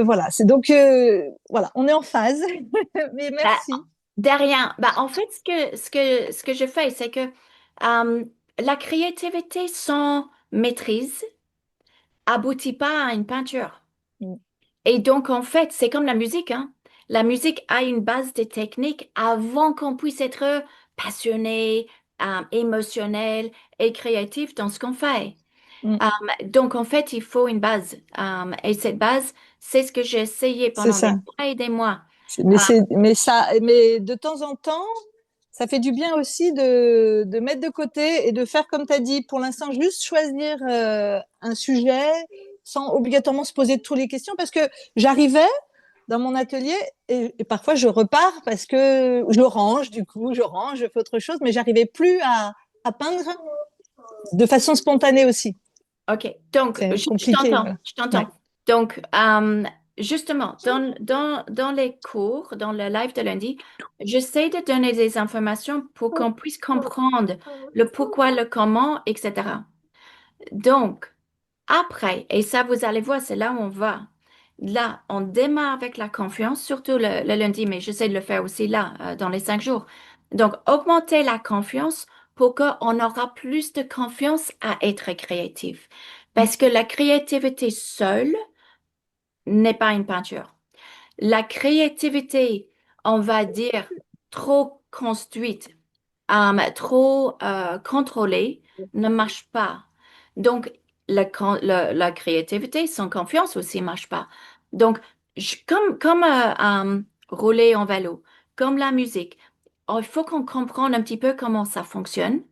Speaker 3: voilà, c'est donc voilà, on est en phase. Mais
Speaker 1: Ben,
Speaker 3: merci.
Speaker 1: derrière, ben, en fait, ce que je fais, c'est que la créativité sans maîtrise aboutit pas à une peinture.
Speaker 3: Mm.
Speaker 1: Et donc, en fait, c'est comme la musique, hein. La musique a une base de technique avant qu'on puisse être passionné, émotionnel et créatif dans ce qu'on fait.
Speaker 3: Mm.
Speaker 1: Donc, en fait, il faut une base. Et cette base, c'est ce que j'ai essayé
Speaker 3: C'est
Speaker 1: pendant des
Speaker 3: ça.
Speaker 1: mois et des mois.
Speaker 3: Mais
Speaker 1: Euh,
Speaker 3: mais de temps en temps, ça fait du bien aussi de mettre de côté et de faire comme tu as dit, pour l'instant, juste choisir un sujet sans obligatoirement se poser toutes les questions parce que j'arrivais dans mon atelier et parfois je repars parce que je range, du coup, je range, je fais autre chose, mais j'arrivais plus à peindre de façon spontanée aussi.
Speaker 1: OK. Donc,
Speaker 3: C'est
Speaker 1: je
Speaker 3: compliqué,
Speaker 1: t'entends,
Speaker 3: voilà.
Speaker 1: je
Speaker 3: Ouais.
Speaker 1: t'entends. Donc, justement, dans les cours, dans le live de lundi, j'essaie de donner des informations pour qu'on puisse comprendre le pourquoi, le comment, etc. Donc, après, et ça, vous allez voir, c'est là où on va. Là, on démarre avec la confiance, surtout le lundi, mais j'essaie de le faire aussi là, dans les 5 jours. Donc, augmenter la confiance pour qu'on aura plus de confiance à être créatif. Parce que la créativité seule n'est pas une peinture. La créativité, on va dire, trop construite, trop contrôlée, ne marche pas. Donc, la créativité sans confiance aussi ne marche pas. Donc, comme rouler en vélo, comme la musique, il faut qu'on comprenne un petit peu comment ça fonctionne.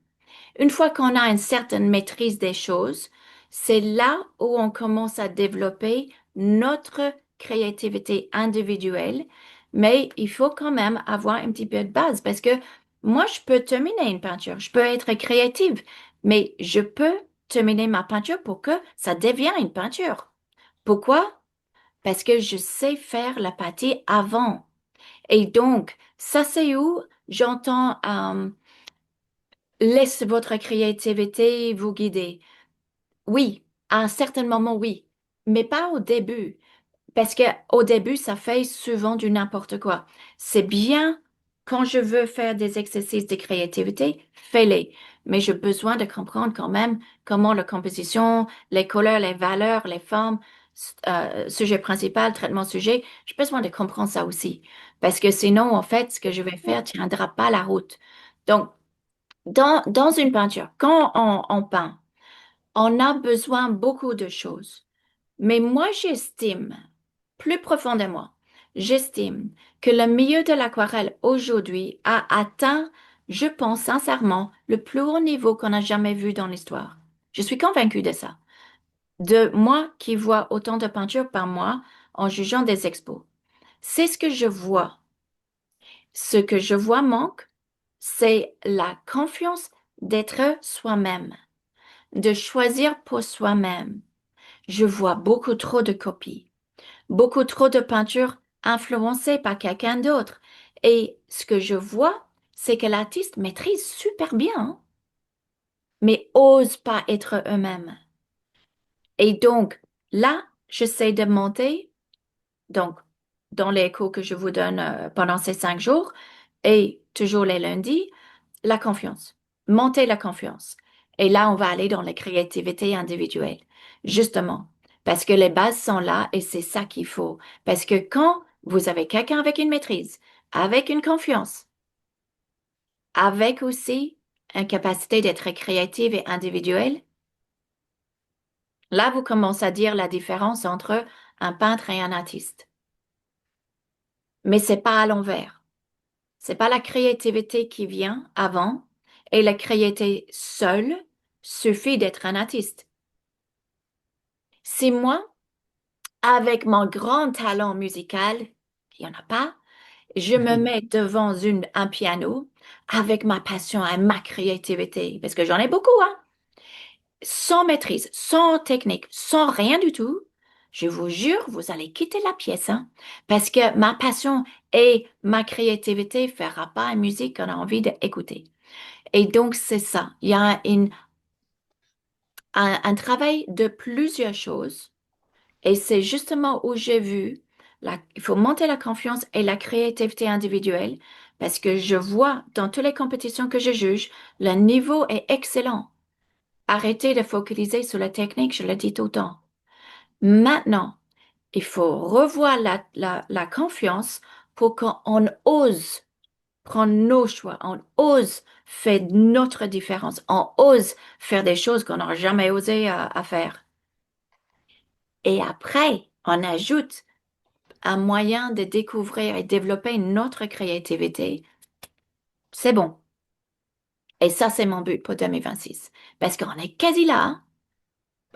Speaker 1: Une fois qu'on a une certaine maîtrise des choses, c'est là où on commence à développer notre créativité individuelle, mais il faut quand même avoir un petit peu de base parce que moi, je peux terminer une peinture, je peux être créative, mais je peux terminer ma peinture pour que ça devienne une peinture. Pourquoi? Parce que je sais faire la pâté avant. Et donc, ça, c'est où j'entends laisse votre créativité vous guider. Oui, à un certain moment, oui, mais pas au début. Parce que au début, ça fait souvent du n'importe quoi. C'est bien quand je veux faire des exercices de créativité, fais-les. Mais j'ai besoin de comprendre quand même comment la composition, les couleurs, les valeurs, les formes, sujet principal, traitement sujet, j'ai besoin de comprendre ça aussi. Parce que sinon, en fait, ce que je vais faire tiendra pas la route. Donc, dans une peinture, quand on peint, on a besoin beaucoup de choses. Mais moi, j'estime, plus profondément, j'estime que le milieu de l'aquarelle aujourd'hui a atteint, je pense sincèrement, le plus haut niveau qu'on a jamais vu dans l'histoire. Je suis convaincue de ça. De moi qui vois autant de peintures par mois en jugeant des expos. C'est ce que je vois. Ce que je vois manque, c'est la confiance d'être soi-même, de choisir pour soi-même. Je vois beaucoup trop de copies, beaucoup trop de peintures influencées par quelqu'un d'autre. Et ce que je vois, c'est que l'artiste maîtrise super bien, hein, mais ose pas être eux-mêmes. Et donc, là, j'essaie de monter, donc, dans les cours que je vous donne pendant ces 5 jours, et toujours les lundis, la confiance. Monter la confiance. Et là, on va aller dans la créativité individuelle. Justement. Parce que les bases sont là et c'est ça qu'il faut. Parce que quand vous avez quelqu'un avec une maîtrise, avec une confiance, avec aussi une capacité d'être créative et individuelle, là, vous commencez à dire la différence entre un peintre et un artiste. Mais c'est pas à l'envers. C'est pas la créativité qui vient avant et la créativité seule suffit d'être un artiste. Si moi, avec mon grand talent musical, il n'y en a pas, je me mets devant un piano avec ma passion et ma créativité, parce que j'en ai beaucoup, hein, sans maîtrise, sans technique, sans rien du tout, je vous jure, vous allez quitter la pièce, hein, parce que ma passion et ma créativité ne fera pas une musique qu'on a envie d'écouter. Et donc, c'est ça. Il y a un travail de plusieurs choses. Et c'est justement où j'ai vu, il faut monter la confiance et la créativité individuelle parce que je vois dans toutes les compétitions que je juge, le niveau est excellent. arrêter de focaliser sur la technique, je le dis tout le temps. Maintenant, il faut revoir la confiance pour qu'on ose prendre nos choix, on ose faire notre différence, on ose faire des choses qu'on n'aurait jamais osé à faire. Et après, on ajoute un moyen de découvrir et développer notre créativité. C'est bon. Et ça, c'est mon but pour 2026. Parce qu'on est quasi là, hein.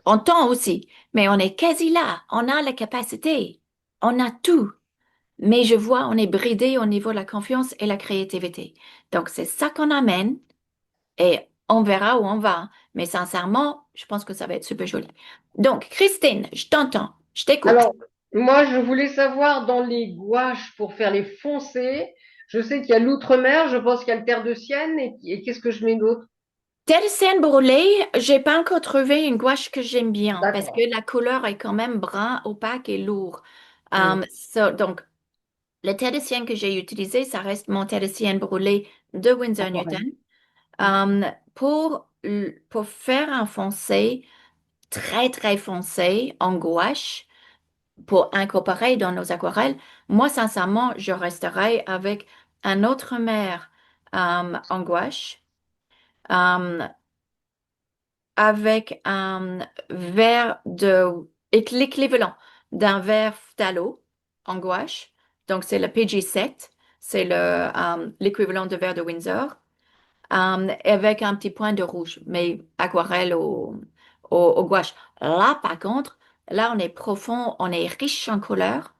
Speaker 1: On tend aussi, mais on est quasi là. On a la capacité. On a tout. Mais je vois, on est bridé au niveau de la confiance et la créativité. Donc, c'est ça qu'on amène et on verra où on va. Mais sincèrement, je pense que ça va être super joli. Donc, Christine, je t'entends. Je t'écoute.
Speaker 4: Alors, moi, je voulais savoir dans les gouaches pour faire les foncés, je sais qu'il y a l'outre-mer, je pense qu'il y a le terre de Sienne, et qu'est-ce que je mets d'autre?
Speaker 1: Terre de Sienne brûlée, j'ai pas encore trouvé une gouache que j'aime bien parce
Speaker 4: D'accord.
Speaker 1: que la couleur est quand même brun, opaque et lourd.
Speaker 4: Hmm.
Speaker 1: Donc, le terre de Sienne que j'ai utilisé, ça reste mon terre de Sienne brûlé de Winsor
Speaker 4: Aquarelle.
Speaker 1: Newton. Pour faire un foncé très, très foncé en gouache, pour incorporer dans nos aquarelles, moi, sincèrement, je resterai avec un autre mer en gouache. euh, avec un verre l'équivalent d'un verre phthalo en gouache. Donc, c'est le PG7, c'est l'équivalent de verre de Windsor, avec un petit point de rouge, mais aquarelle au gouache. Là, par contre, là, on est profond, on est riche en couleurs.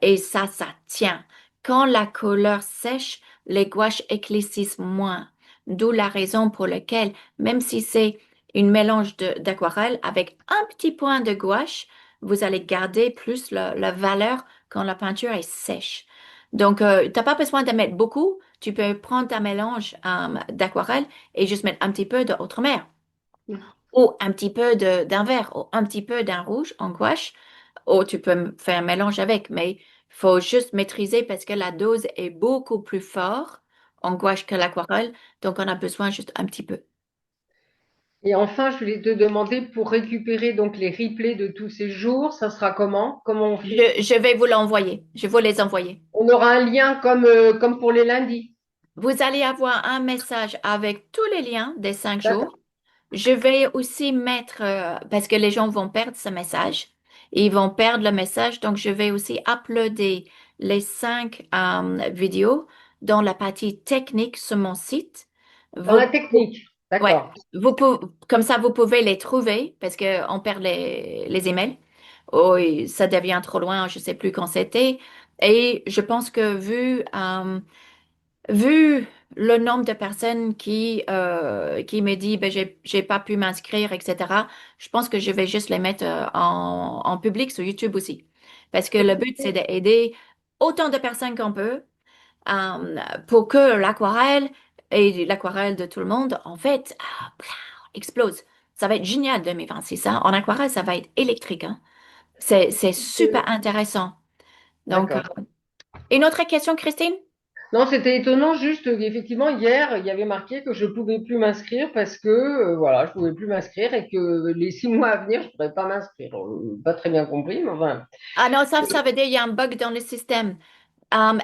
Speaker 1: Et ça tient. Quand la couleur sèche, les gouaches éclaircissent moins. D'où la raison pour laquelle, même si c'est une mélange d'aquarelle avec un petit point de gouache, vous allez garder plus la valeur quand la peinture est sèche. Donc, tu n'as pas besoin de mettre beaucoup. Tu peux prendre ta mélange d'aquarelle et juste mettre un petit peu de autre mer ou un petit peu d'un vert ou un petit peu d'un rouge en gouache. Oh, tu peux faire un mélange avec, mais il faut juste maîtriser parce que la dose est beaucoup plus forte en gouache que l'aquarelle, donc on a besoin juste un petit peu.
Speaker 4: Et enfin, je voulais te demander pour récupérer donc les replays de tous ces jours, ça sera comment? Comment on fait?
Speaker 1: Je vais vous l'envoyer. Je vais vous les envoyer.
Speaker 4: On aura un lien comme pour les lundis.
Speaker 1: Vous allez avoir un message avec tous les liens des 5 jours.
Speaker 4: D'accord.
Speaker 1: Je vais aussi mettre, parce que les gens vont perdre ce message, ils vont perdre le message, donc je vais aussi uploader les 5 vidéos dans la partie technique sur mon site.
Speaker 4: Dans la
Speaker 1: Vous,
Speaker 4: technique.
Speaker 1: ouais,
Speaker 4: D'accord.
Speaker 1: comme ça, vous pouvez les trouver parce qu'on perd les emails. Oh, et ça devient trop loin, je ne sais plus quand c'était. Et je pense que vu le nombre de personnes qui me dit ben, j'ai pas pu m'inscrire, etc., je pense que je vais juste les mettre en public sur YouTube aussi. Parce que le but, c'est d'aider autant de personnes qu'on peut pour que l'aquarelle et l'aquarelle de tout le monde, en fait, explose. Ça va être génial 2026, hein. En aquarelle, ça va être électrique, hein. C'est super intéressant. Donc,
Speaker 4: D'accord.
Speaker 1: une autre question, Christine?
Speaker 4: Non, c'était étonnant, juste effectivement hier, il y avait marqué que je pouvais plus m'inscrire parce que voilà, je pouvais plus m'inscrire et que les 6 mois à venir, je pourrais pas m'inscrire. Pas très bien compris, mais enfin.
Speaker 1: Ah non, ça veut dire qu'il y a un bug dans le système.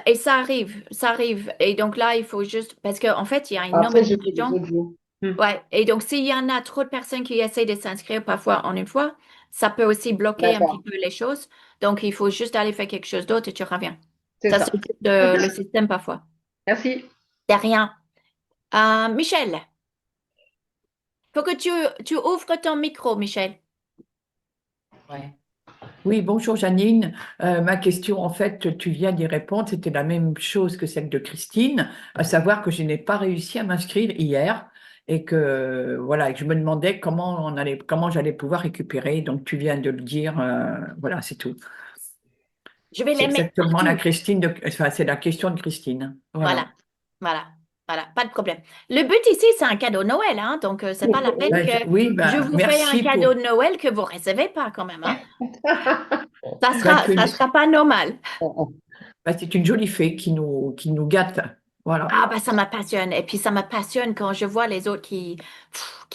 Speaker 1: Et ça arrive, ça arrive. Et donc là, il faut juste, parce qu'en fait, il y a
Speaker 4: Après,
Speaker 1: énormément
Speaker 4: j'ai
Speaker 1: de
Speaker 4: fait des
Speaker 1: gens.
Speaker 4: autres jours.
Speaker 1: Ouais. Et donc, s'il y en a trop de personnes qui essaient de s'inscrire parfois en une fois, ça peut aussi bloquer un petit
Speaker 4: D'accord,
Speaker 1: peu les choses. Donc, il faut juste aller faire quelque chose d'autre et tu reviens.
Speaker 4: c'est
Speaker 1: Ça, c'est
Speaker 4: ça.
Speaker 1: le système parfois.
Speaker 4: Merci.
Speaker 1: De rien. Michel, faut que tu ouvres ton micro, Michel.
Speaker 2: Ouais. Oui, bonjour Janine. Ma question, en fait, tu viens d'y répondre. C'était la même chose que celle de Christine, à savoir que je n'ai pas réussi à m'inscrire hier et que voilà, et que je me demandais comment j'allais pouvoir récupérer. Donc tu viens de le dire. Voilà, c'est tout.
Speaker 1: Je vais
Speaker 2: C'est
Speaker 1: les mettre
Speaker 2: exactement
Speaker 1: partout.
Speaker 2: enfin, c'est la question de Christine.
Speaker 1: Voilà,
Speaker 2: Voilà.
Speaker 1: voilà, voilà, pas de problème. Le but ici, c'est un cadeau de Noël, hein, donc c'est pas la peine que
Speaker 2: Oui,
Speaker 1: je
Speaker 2: ben,
Speaker 1: vous fais un
Speaker 2: merci
Speaker 1: cadeau
Speaker 2: pour.
Speaker 1: de Noël que vous recevez pas quand même, hein.
Speaker 2: Ben,
Speaker 1: Ça sera pas normal.
Speaker 2: ben, c'est une jolie fée qui nous gâte. Voilà.
Speaker 1: Ah, bah, ça me passionne. Et puis, ça me passionne quand je vois les autres qui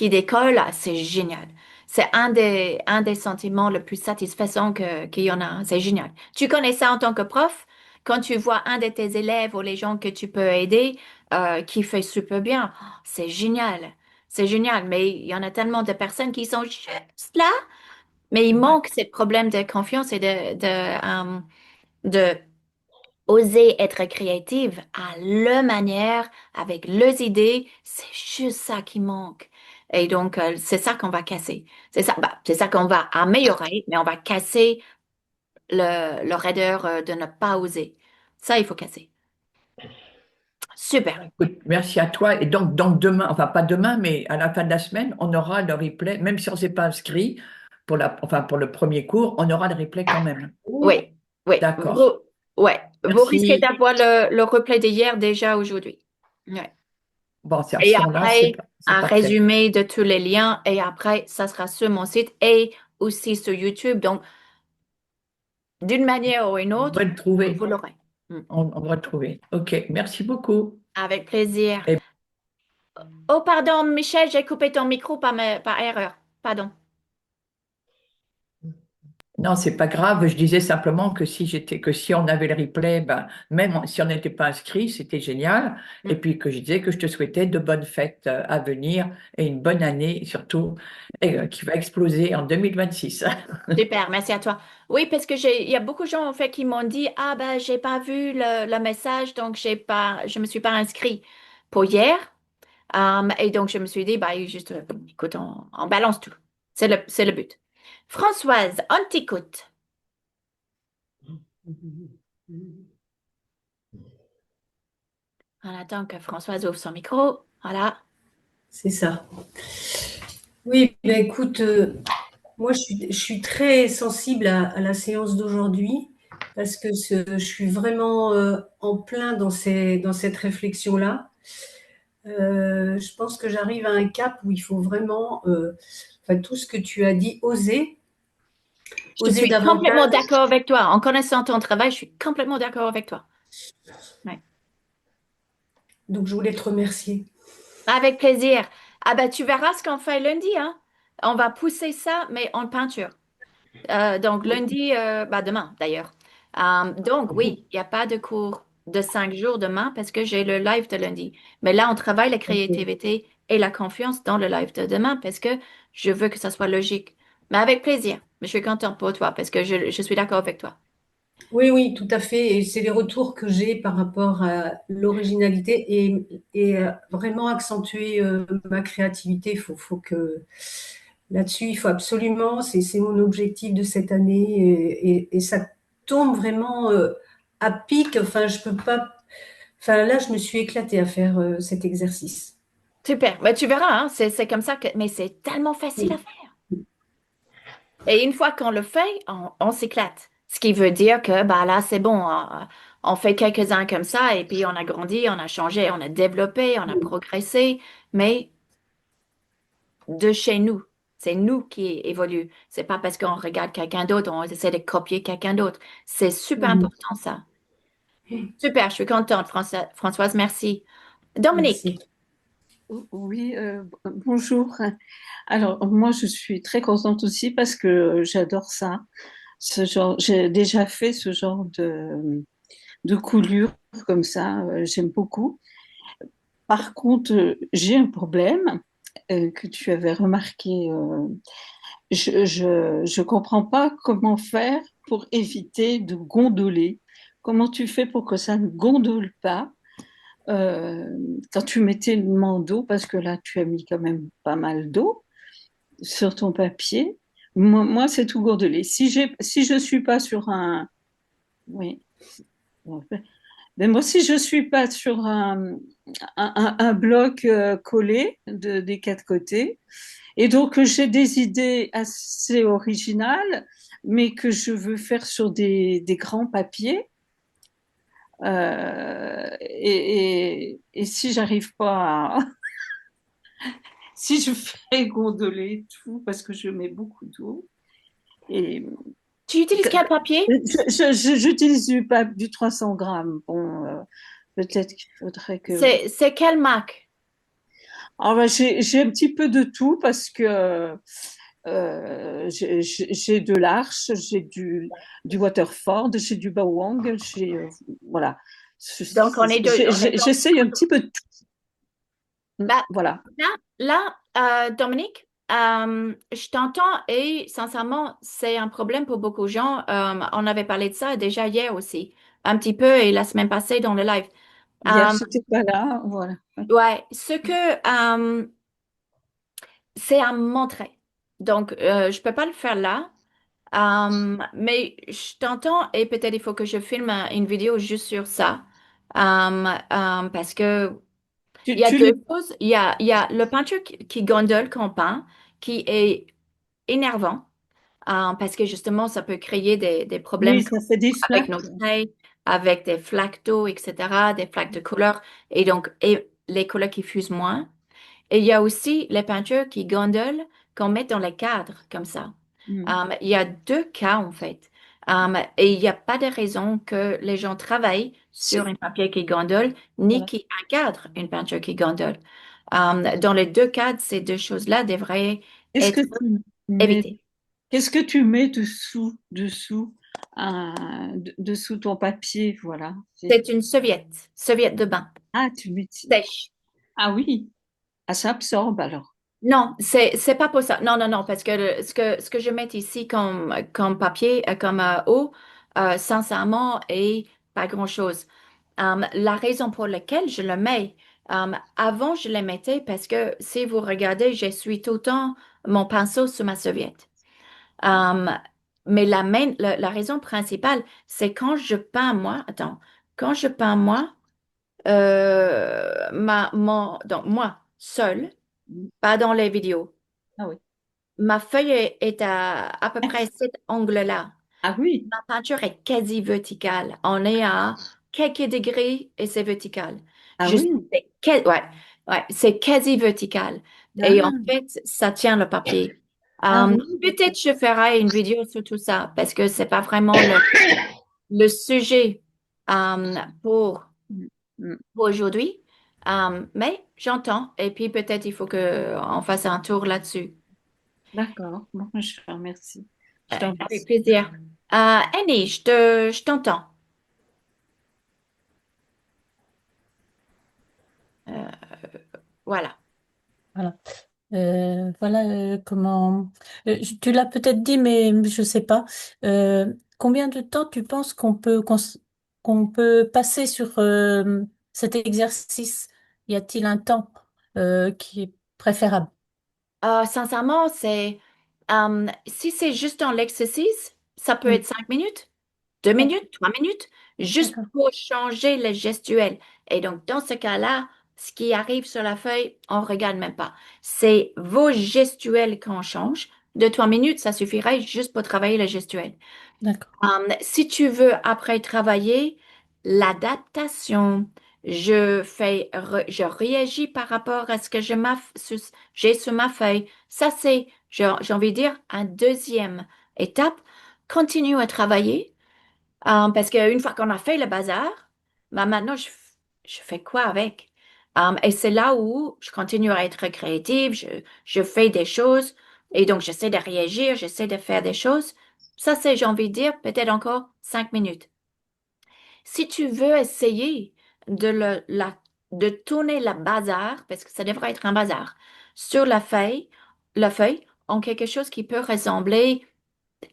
Speaker 1: décollent. Ah, c'est génial. C'est un des sentiments le plus satisfaisants qu'il y en a. Hein. C'est génial. Tu connais ça en tant que prof? Quand tu vois un de tes élèves ou les gens que tu peux aider qui fait super bien, oh, c'est génial. C'est génial. Mais il y en a tellement de personnes qui sont juste là, mais il
Speaker 2: Ouais.
Speaker 1: manque ce problème de confiance et de oser être créative à leur manière, avec leurs idées, c'est juste ça qui manque. Et donc, c'est ça qu'on va casser. C'est ça, bah, c'est ça qu'on va améliorer, mais on va casser le raideur de ne pas oser. Ça, il faut casser. Super.
Speaker 2: Écoute, merci à toi. Et donc demain, enfin pas demain, mais à la fin de la semaine, on aura le replay, même si on ne s'est pas inscrit enfin pour le premier cours, on aura le replay quand même.
Speaker 4: Oui,
Speaker 1: Oui, oui.
Speaker 2: D'accord.
Speaker 1: Ouais. Vous risquez
Speaker 2: Merci.
Speaker 1: d'avoir le replay d'hier déjà aujourd'hui. Ouais.
Speaker 2: Bon, c'est à
Speaker 1: Et
Speaker 2: ce moment-là,
Speaker 1: après,
Speaker 2: c'est
Speaker 1: un
Speaker 2: parfait.
Speaker 1: résumé de tous les liens. Et après, ça sera sur mon site et aussi sur YouTube. Donc, d'une manière ou une
Speaker 2: On devrait
Speaker 1: autre,
Speaker 2: le trouver.
Speaker 1: vous l'aurez. Mm.
Speaker 2: On devrait le trouver. OK, merci beaucoup.
Speaker 1: Avec plaisir.
Speaker 2: Et
Speaker 1: Oh, pardon, Michel, j'ai coupé ton micro par erreur. Pardon.
Speaker 2: non, c'est pas grave. Je disais simplement que si on avait le replay, ben, même si on n'était pas inscrit, c'était génial. Et
Speaker 1: Mm.
Speaker 2: puis que je disais que je te souhaitais de bonnes fêtes à venir et une bonne année surtout qui va exploser en 2026.
Speaker 1: Super, merci à toi. Oui, parce que il y a beaucoup de gens en fait qui m'ont dit, ah ben, j'ai pas vu le message, donc je me suis pas inscrit pour hier. Et donc, je me suis dit, bah, juste, écoute, on balance tout. C'est le but. Françoise, on t'écoute. On attend que Françoise ouvre son micro. Voilà.
Speaker 5: C'est ça. Oui, ben écoute, moi je suis très sensible à la séance d'aujourd'hui parce que je suis vraiment en plein dans cette réflexion-là. Je pense que j'arrive à un cap où il faut vraiment, enfin, tout ce que tu as dit,
Speaker 1: Je
Speaker 5: oser
Speaker 1: suis complètement
Speaker 5: davantage.
Speaker 1: d'accord avec toi. En connaissant ton travail, je suis complètement d'accord avec toi. Ouais.
Speaker 5: Donc je voulais te remercier.
Speaker 1: Avec plaisir. Ah ben, tu verras ce qu'on fait lundi, hein. On va pousser ça, mais en peinture. Donc lundi, bah demain d'ailleurs. Donc oui, il n'y a pas de cours de 5 jours demain parce que j'ai le live de lundi. Mais là, on travaille la
Speaker 5: Ok.
Speaker 1: créativité et la confiance dans le live de demain parce que je veux que ça soit logique. Mais avec plaisir. Je suis contente pour toi parce que je suis d'accord avec toi.
Speaker 5: Oui, oui, tout à fait. Et c'est les retours que j'ai par rapport à l'originalité et vraiment accentuer ma créativité. Faut que là-dessus, il faut absolument, c'est mon objectif de cette année et ça tombe vraiment à pic. Enfin, je peux pas. Enfin, là, je me suis éclatée à faire cet exercice.
Speaker 1: Super. Mais tu verras, hein, c'est comme ça que, mais c'est tellement facile à
Speaker 5: Oui.
Speaker 1: faire. Et une fois qu'on le fait, on s'éclate. Ce qui veut dire que bah là, c'est bon. On fait quelques-uns comme ça et puis on a grandi, on a changé, on a développé, on a progressé, mais de chez nous. C'est nous qui évoluons. C'est pas parce qu'on regarde quelqu'un d'autre, on essaie de copier quelqu'un d'autre. C'est super
Speaker 5: Mhm.
Speaker 1: important ça. Super, je suis contente, Françoise, merci. Dominique,
Speaker 5: Merci.
Speaker 6: Oui, bonjour. Alors, moi, je suis très contente aussi parce que j'adore ça. Ce genre, j'ai déjà fait ce genre de coulure comme ça. J'aime beaucoup. Par contre, j'ai un problème que tu avais remarqué. Je comprends pas comment faire pour éviter de gondoler. Comment tu fais pour que ça ne gondole pas? euh, quand tu mettais le d'eau, parce que là, tu as mis quand même pas mal d'eau sur ton papier. Moi, c'est tout gordelé. Si je suis pas sur un, oui, mais moi, si je suis pas sur un bloc collé des quatre côtés, et donc j'ai des idées assez originales, mais que je veux faire sur des grands papiers. Et si j'arrive pas à, si je fais gondoler tout parce que je mets beaucoup d'eau et
Speaker 1: tu utilises quel papier?
Speaker 6: j'utilise du 300 grammes. Bon, Peut-être qu'il faudrait que...
Speaker 1: C'est quelle marque?
Speaker 6: Ah ben, j'ai un petit peu de tout parce que j'ai de l'Arche, j'ai du Waterford, j'ai du Bawang, voilà.
Speaker 1: Donc,
Speaker 6: J'essaye un petit peu de tout.
Speaker 1: bah,
Speaker 6: Voilà.
Speaker 1: Dominique, je t'entends et sincèrement, c'est un problème pour beaucoup de gens. On avait parlé de ça déjà hier aussi, un petit peu et la semaine passée dans le live.
Speaker 6: Hier,
Speaker 1: Euh,
Speaker 6: j'étais pas là, voilà.
Speaker 1: ouais, c'est à montrer. Donc, je peux pas le faire là, mais je t'entends et peut-être il faut que je filme une vidéo juste sur ça. Parce que il y a
Speaker 6: Tu
Speaker 1: deux
Speaker 6: les...
Speaker 1: choses. Il y a le peinture qui gondole qu'on peint, qui est énervant, parce que justement, ça peut créer des problèmes
Speaker 6: Oui, ça fait des
Speaker 1: avec
Speaker 6: flaques.
Speaker 1: nos traits, avec des flaques d'eau, etc., des flaques de couleur, et les couleurs qui fusent moins. Et il y a aussi les peintures qui gondolent qu'on met dans les cadres, comme ça.
Speaker 6: Mm.
Speaker 1: Il y a deux cas, en fait. Et il n'y a pas de raison que les gens travaillent sur
Speaker 6: C'est-
Speaker 1: un papier qui gondole, ni
Speaker 6: Voilà.
Speaker 1: qui encadrent une peinture qui gondole. Dans les deux cas, ces deux choses-là devraient
Speaker 6: Est-ce que
Speaker 1: être
Speaker 6: tu mets,
Speaker 1: évitées.
Speaker 6: qu'est-ce que tu mets dessous ton papier, voilà.
Speaker 1: C'est une serviette de bain,
Speaker 6: Ah, tu mets,
Speaker 1: sèche.
Speaker 6: ah oui, ah, ça absorbe alors.
Speaker 1: Non, c'est pas pour ça. Non, non, non, parce que ce que je mets ici comme papier, comme eau, sincèrement, est pas grand-chose. La raison pour laquelle je le mets, avant je le mettais parce que si vous regardez, j'essuie tout le temps mon pinceau sur ma serviette. Um, mais la raison principale, c'est quand je peins moi, attends, quand je peins moi, donc moi, seule, pas dans les vidéos.
Speaker 6: Ah oui.
Speaker 1: Ma feuille est à peu près cet angle-là.
Speaker 6: Ah oui,
Speaker 1: Ma peinture est quasi verticale. On est à quelques degrés et c'est vertical.
Speaker 6: ah
Speaker 1: Je
Speaker 6: oui.
Speaker 1: sais ouais, c'est quasi vertical. Et en
Speaker 6: Ah,
Speaker 1: fait, ça tient le papier.
Speaker 6: ah oui,
Speaker 1: Peut-être je ferai une vidéo sur tout ça parce que c'est pas vraiment le sujet pour
Speaker 6: mm, mm.
Speaker 1: aujourd'hui. Mais j'entends. Et puis peut-être il faut qu'on fasse un tour là-dessus.
Speaker 6: D'accord. Bon, je te remercie. Je te
Speaker 1: Avec
Speaker 6: remercie.
Speaker 1: plaisir. Annie, je t'entends. Euh, voilà.
Speaker 7: Voilà. Voilà comment. Tu l'as peut-être dit, mais je sais pas. Combien de temps tu penses qu'on peut passer sur cet exercice? Y a-t-il un temps qui est préférable?
Speaker 1: Sincèrement, si c'est juste dans l'exercice, ça peut
Speaker 7: Oui,
Speaker 1: être 5 minutes, 2 minutes, 3 minutes, juste
Speaker 7: d'accord,
Speaker 1: pour changer le gestuel. Et donc, dans ce cas-là, ce qui arrive sur la feuille, on ne regarde même pas. C'est vos gestuels qu'on change. 2, 3 minutes, ça suffirait juste pour travailler le gestuel.
Speaker 7: d'accord,
Speaker 1: Si tu veux après travailler l'adaptation, je réagis par rapport à ce que j'ai sur ma feuille. Ça, c'est, j'ai envie de dire, un deuxième étape. Continue à travailler, parce qu'une fois qu'on a fait le bazar, ben maintenant, je fais quoi avec? Et c'est là où je continue à être créative, je fais des choses, et donc j'essaie de réagir, j'essaie de faire des choses. Ça, c'est, j'ai envie de dire, peut-être encore 5 minutes. Si tu veux essayer de tourner la bazar, parce que ça devrait être un bazar, sur la feuille en quelque chose qui peut ressembler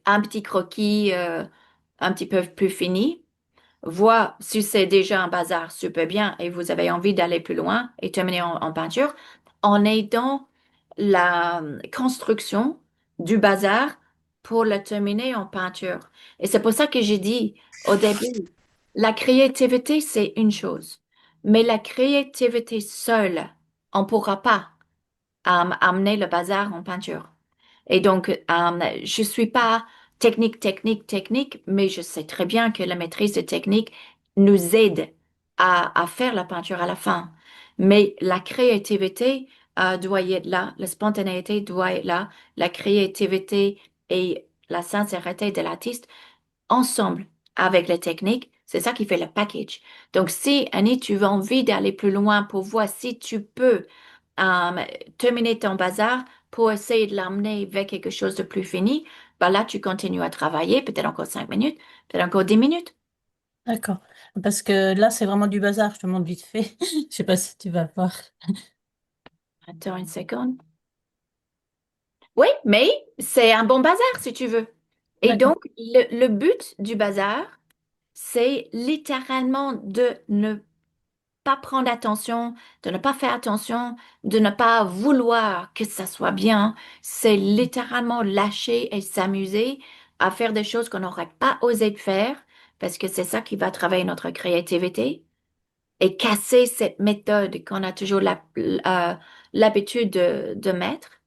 Speaker 1: à un petit croquis un petit peu plus fini, voir si c'est déjà un bazar super bien et vous avez envie d'aller plus loin et terminer en peinture, en aidant la construction du bazar pour le terminer en peinture. Et c'est pour ça que j'ai dit au début, la créativité, c'est une chose, mais la créativité seule, on ne pourra pas amener le bazar en peinture. Et donc, je suis pas technique, mais je sais très bien que la maîtrise de technique nous aide à faire la peinture à la fin. Mais la créativité, doit y être là, la spontanéité doit être là, la créativité et la sincérité de l'artiste ensemble avec la technique C'est ça qui fait le package. Donc, si, Annie, tu as envie d'aller plus loin pour voir si tu peux terminer ton bazar pour essayer de l'amener vers quelque chose de plus fini, ben là, tu continues à travailler, peut-être encore 5 minutes, peut-être encore 10 minutes.
Speaker 7: D'accord. Parce que là, c'est vraiment du bazar. Je te montre vite fait. Je sais pas si tu vas voir.
Speaker 1: Attends une seconde. Oui, mais c'est un bon bazar si tu veux. Et
Speaker 7: D'accord.
Speaker 1: donc, le but du bazar, c'est littéralement de ne pas prendre attention, de ne pas faire attention, de ne pas vouloir que ça soit bien. C'est littéralement lâcher et s'amuser à faire des choses qu'on n'aurait pas osé de faire parce que c'est ça qui va travailler notre créativité et casser cette méthode qu'on a toujours l'habitude de mettre.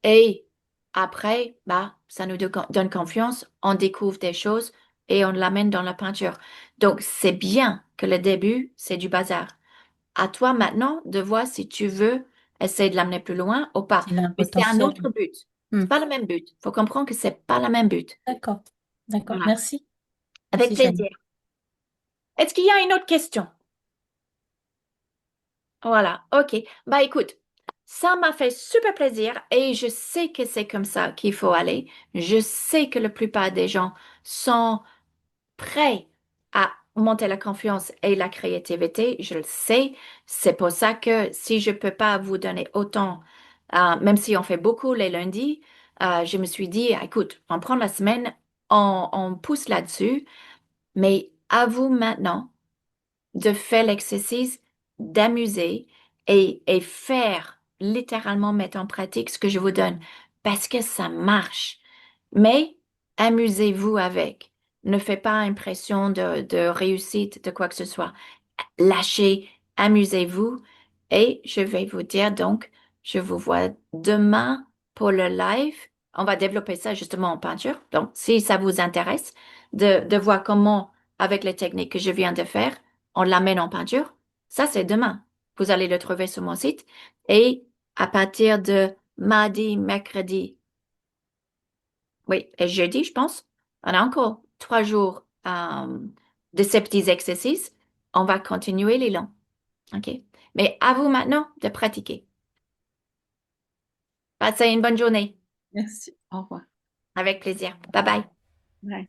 Speaker 1: Et après, bah, ça nous donne confiance, on découvre des choses et on l'amène dans la peinture. Donc, c'est bien que le début, c'est du bazar. À toi maintenant de voir si tu veux essayer de l'amener plus loin ou pas.
Speaker 7: Il a un
Speaker 1: Mais c'est un
Speaker 7: potentiel.
Speaker 1: autre but.
Speaker 7: Hmm.
Speaker 1: C'est pas le même but. Il faut comprendre que c'est pas le même but.
Speaker 7: D'accord. D'accord.
Speaker 1: Voilà.
Speaker 7: Merci.
Speaker 1: Avec
Speaker 7: Merci, Janine.
Speaker 1: plaisir. Est-ce qu'il y a une autre question? Voilà, ok. Bah écoute, ça m'a fait super plaisir et je sais que c'est comme ça qu'il faut aller. Je sais que la plupart des gens sont prêts à monter la confiance et la créativité. Je le sais. C'est pour ça que si je peux pas vous donner autant, même si on fait beaucoup les lundis, je me suis dit, écoute, on prend la semaine, on pousse là-dessus, mais à vous maintenant de faire l'exercice d'amuser et faire littéralement mettre en pratique ce que je vous donne parce que ça marche. Mais amusez-vous avec. Ne faites pas impression de réussite, de quoi que ce soit. Lâchez, amusez-vous. Et je vais vous dire donc, je vous vois demain pour le live. On va développer ça justement en peinture. Donc, si ça vous intéresse de voir comment, avec les techniques que je viens de faire, on l'amène en peinture, ça c'est demain. Vous allez le trouver sur mon site. Et à partir de mardi, mercredi, oui, et jeudi, je pense, on a encore 3 jours de ces petits exercices. On va continuer les longs. OK? Mais à vous maintenant de pratiquer. Passez une bonne journée.
Speaker 6: Merci. Au revoir.
Speaker 1: Avec plaisir. Bye bye.
Speaker 6: Bye.